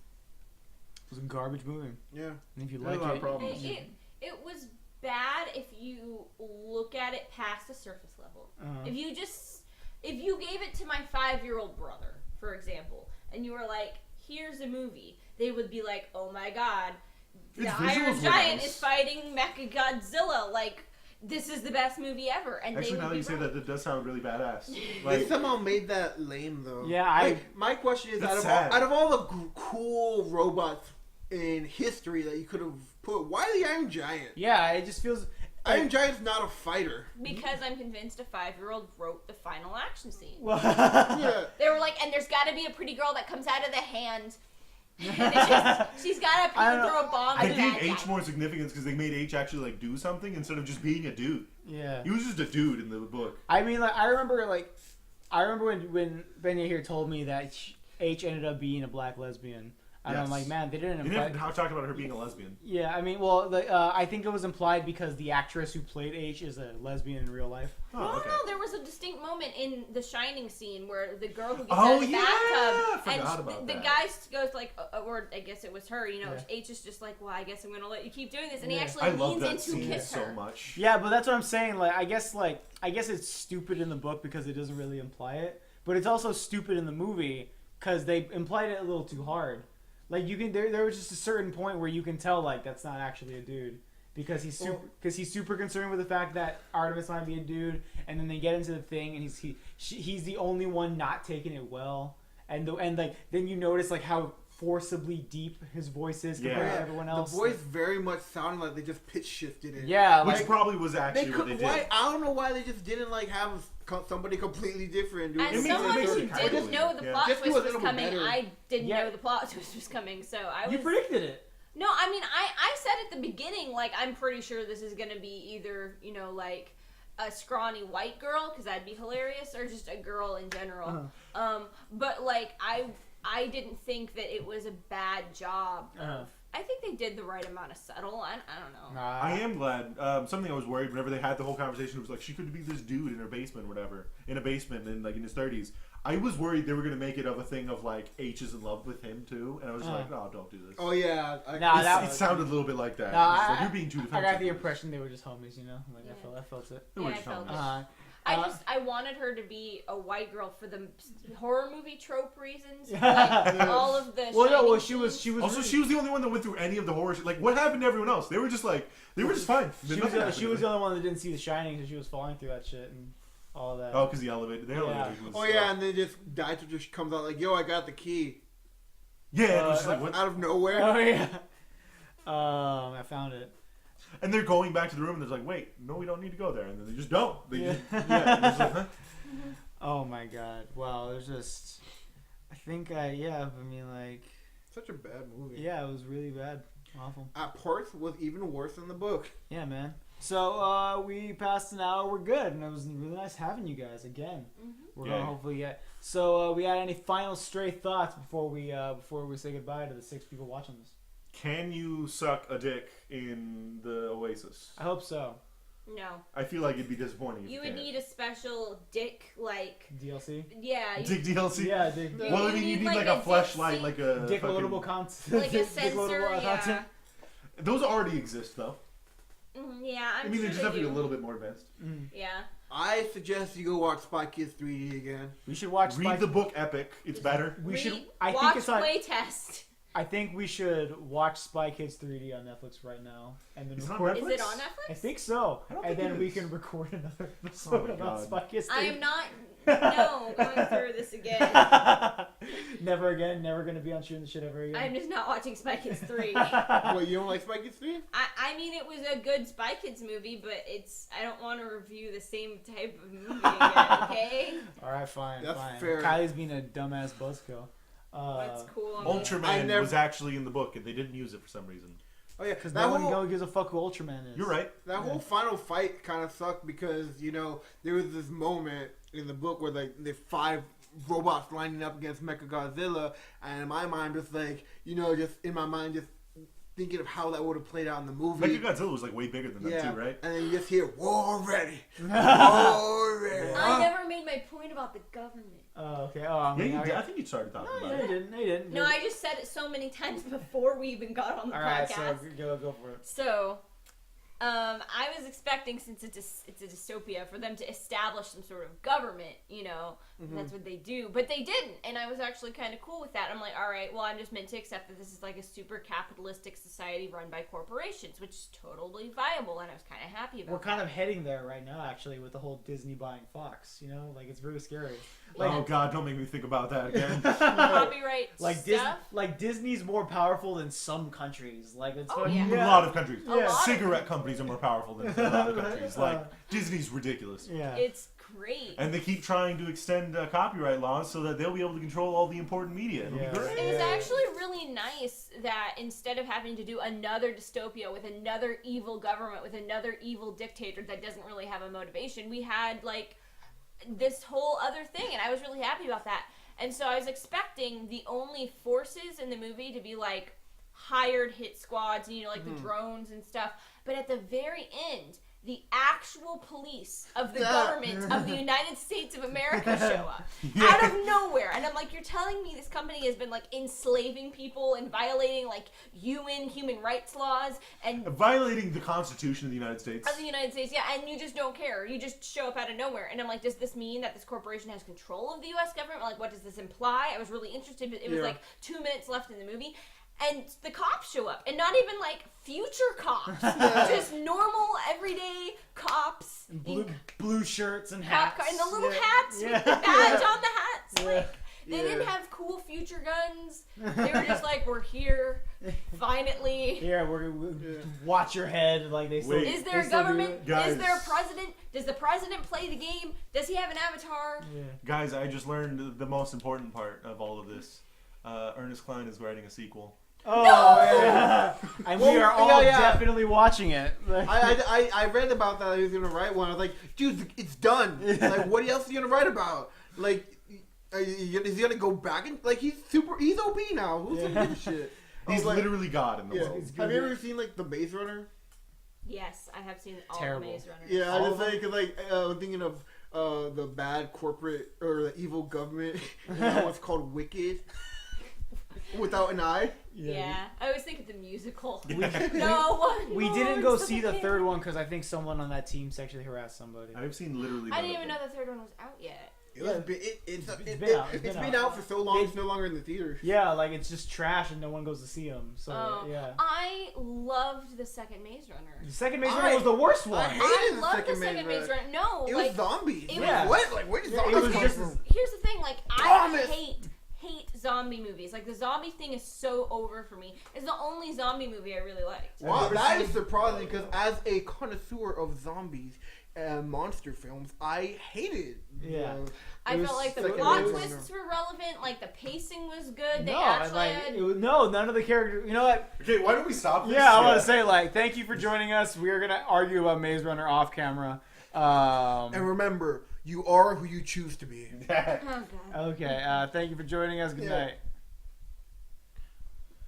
It was a garbage movie. Yeah. And if you There's like a lot of it, problems. It was bad if you look at it past the surface level. If you gave it to my 5-year-old brother, for example, and you were like, here's a movie, they would be like, oh my god, the Iron Giant is fighting Mechagodzilla, like, this is the best movie ever. And Actually, they now would that you be say right. that, it does sound really badass. They somehow made that lame though. Yeah, my question is, It's out of all the cool robots in history that you could have put, why the Iron Giant? yeah, it just feels. Iron Giant's not a fighter. Because I'm convinced a 5-year-old wrote the final action scene. Yeah. They were like, and there's got to be a pretty girl that comes out of the hand. And it's just, she's got to throw a bomb. They at gave that H guy. more significance because they made H actually like do something instead of just being a dude. Yeah. He was just a dude in the book. I mean, like, I remember when Benya here told me that H ended up being a black lesbian. And I'm like, man, they didn't They imply. never talked about her being a lesbian. Yeah, I mean, well, I think it was implied because the actress who played H is a lesbian in real life. Oh, okay. No, there was a distinct moment in the Shining scene where the girl who gets Oh, out of the bathtub, I forgot and about the that. guy goes like, or I guess it was her, you know, Yeah. H is just like, well, I guess I'm gonna let you keep doing this, and he Yeah. actually I love leans that in to scene kiss so her. much. Yeah, but that's what I'm saying. I guess it's stupid in the book because it doesn't really imply it, but it's also stupid in the movie because they implied it a little too hard. Like you can, there was just a certain point where you can tell like that's not actually a dude because he's super concerned with the fact that Artemis might be a dude, and then they get into the thing and he's the only one not taking it well, and then you notice like how forcibly deep his voice is compared to everyone else. The voice very much sounded like they just pitch shifted it. Yeah, Which like, probably was actually what they did. I don't know why they just didn't like have somebody completely different. Do As It makes someone it who kind of didn't weird. know the Yeah. plot Just do twist a was little bit coming, better. I didn't Yeah. know the plot twist was coming, so I was. you predicted it. No, I mean, I said at the beginning, like, I'm pretty sure this is gonna be either, you know, like, a scrawny white girl, because that'd be hilarious, or just a girl in general. But, like, I didn't think that it was a bad job of... I think they did the right amount of subtle. I don't know. I am glad. Something I was worried whenever they had the whole conversation, it was like she could be this dude in her basement or whatever, in a basement and like in his 30s. I was worried they were going to make it of a thing of like H is in love with him too, and I was like, no, don't do this. Oh yeah. It sounded a little bit like that. No, It was like, you're being too defensive. I got the impression they were just homies, you know. Like Yeah. I felt it. They were Yeah, just I felt homies. it. I wanted her to be a white girl for the horror movie trope reasons. Like, all of the. Well, no, Shining well, she was. Also, really- she was the only one that went through any of the horror shit. Like, what happened to everyone else? They were just like, they were just fine. She was the only one that didn't see The Shining because she was falling through that shit and all that. Oh, because the elevator was... Oh yeah, and then just Daito just comes out like, "Yo, I got the key." Yeah, it was just like, what? Out of nowhere. Oh yeah. I found it. And they're going back to the room and they're like, wait, no, we don't need to go there. And then they just don't. They Yeah. just, they're just like, huh? Oh my god. Wow. There's just. I think I mean like. Such a bad movie. Yeah, it was really bad. Awful. At parts was even worse than the book. Yeah, man. So we passed an hour. We're good, and it was really nice having you guys again. We're gonna hopefully get. So we had any final stray thoughts before we say goodbye to the 6 people watching this? Can you suck a dick in the Oasis? I hope so. No. I feel like it'd be disappointing if You you would can't. need a special dick, like. DLC. Yeah. Dick DLC? Yeah, dick. Yeah. Well, I You mean, you need, need like, like a a fleshlight, dick like a... Dick fucking- loadable content. Like a sensor, yeah. Those already exist, though. Yeah, I'm I mean, sure they just have to be do. a little bit more advanced. Yeah. I suggest you go watch Spy Kids 3D again. We should watch. Read the book Epic. It's better. We should. Read, I watch think it's on. Playtest. I think we should watch Spy Kids 3D on Netflix right now, and then It's on record. Is Netflix? it on Netflix? I think so, I don't and think then it we is. can record another Oh episode my about God. Spy Kids 3D. I am not. No, going through this again. Never again. Never gonna be on shooting the shit ever again. I'm just not watching Spy Kids 3. What, you don't like Spy Kids 3? I mean, it was a good Spy Kids movie, but I don't want to review the same type of movie again, okay? All right, fine, That's fine. fair. Kylie's being a dumbass buzzkill. That's cool. I mean, Ultraman was actually in the book, and they didn't use it for some reason. Oh yeah, Because that no whole, one gives a fuck who Ultraman is. You're right. that whole final fight kind of sucked because, you know, there was this moment in the book where like the 5 robots lining up against Mechagodzilla, and in my mind just like, you know, just in my mind just thinking of how that would have played out in the movie. Mechagodzilla was like way bigger than them too, right? And then you just hear war ready, war ready. I never made my point about the government. Oh, okay. Oh, Yeah, you did. I think you started talking about No, it. you didn't. No, I just said it so many times before we even got on the All right, podcast. so go for it. So, I was expecting, since it's a dystopia, for them to establish some sort of government, you know, and that's what they do. But they didn't, and I was actually kind of cool with that. I'm like, all right, well, I'm just meant to accept that this is like a super capitalistic society run by corporations, which is totally viable, and I was kind of happy about We're kind that. of heading there right now, actually, with the whole Disney buying Fox. You know, like it's really scary. Oh God, don't make me think about that again. Copyright stuff. Like Disney's more powerful than some countries. Like it's Oh, fucking- yeah. A lot of countries. A lot of Cigarette companies are more powerful than a lot of countries. Like Disney's ridiculous. Yeah. It's great. And they keep trying to extend copyright laws so that they'll be able to control all the important media. It'll Yeah. be great. It was actually really nice that instead of having to do another dystopia with another evil government, with another evil dictator that doesn't really have a motivation, we had like this whole other thing, and I was really happy about that. And so I was expecting the only forces in the movie to be like hired hit squads, you know, like the drones and stuff. But at the very end, the actual police of the government of the United States of America show up out of nowhere. And I'm like, you're telling me this company has been like enslaving people and violating like UN human rights laws and Violating the Constitution of the United States. of the United States, yeah, and you just don't care. You just show up out of nowhere. And I'm like, does this mean that this corporation has control of the US government? Like, what does this imply? I was really interested, but it was like 2 minutes left in the movie. And the cops show up, and not even like future cops, just normal everyday cops, Blue shirts and cop hats. car, and the little hats Yeah. with the badge on the hats. Yeah. Like they didn't have cool future guns. They were just like, we're here, finally. Yeah, we're watch your head, like they Wait. say. Is there a they still do government? it. Guys. Is there a president? Does the president play the game? Does he have an avatar? Yeah. Guys, I just learned the most important part of all of this. Ernest Cline is writing a sequel. Oh, No! yeah. And we are all definitely watching it. I read about that. He was gonna write one. I was like, dude, it's done. Like, what else are you gonna write about? Like, is he gonna go back and like he's OP now? Who's gonna give a shit? He's like, literally God in the world. Have you ever seen like the Maze Runner? Yes, I have seen all Terrible. the Maze Runners. Yeah, All I of just think like I'm thinking of the bad corporate or the evil government. And that one's called Wicked. Without an eye. Yeah, I always think of the musical. We No, didn't go see the third one because I think someone on that team sexually harassed somebody. I've seen literally. I none didn't of even them. know the third one was out yet. It's been out for so long. It's no longer in the theaters. Yeah, like it's just trash and no one goes to see them. So Oh, yeah. I loved the second Maze Runner. The second Maze Runner was the worst one. I hated I the loved second the second Maze Maze Runner. Runner. No, It like was zombies. it Like, was- what? Like, where did it zombies was come just from? here's the thing, like I Thomas! hate zombie movies. Like the zombie thing is so over for me. It's the only zombie movie I really liked. Wow, Have you ever that seen- is surprising because as a connoisseur of zombies and monster films, I hated. Yeah. I It felt was like the second plot Maze Runner. twists were relevant, like the pacing was good. They No, actually like had none of the characters. You know what? Okay, why don't we stop this? Yeah, I want to say like thank you for joining us. We are gonna argue about Maze Runner off camera. And remember, you are who you choose to be. oh god. Okay. Thank you for joining us. Good Yeah. night.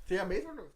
So yeah, Maze Runner was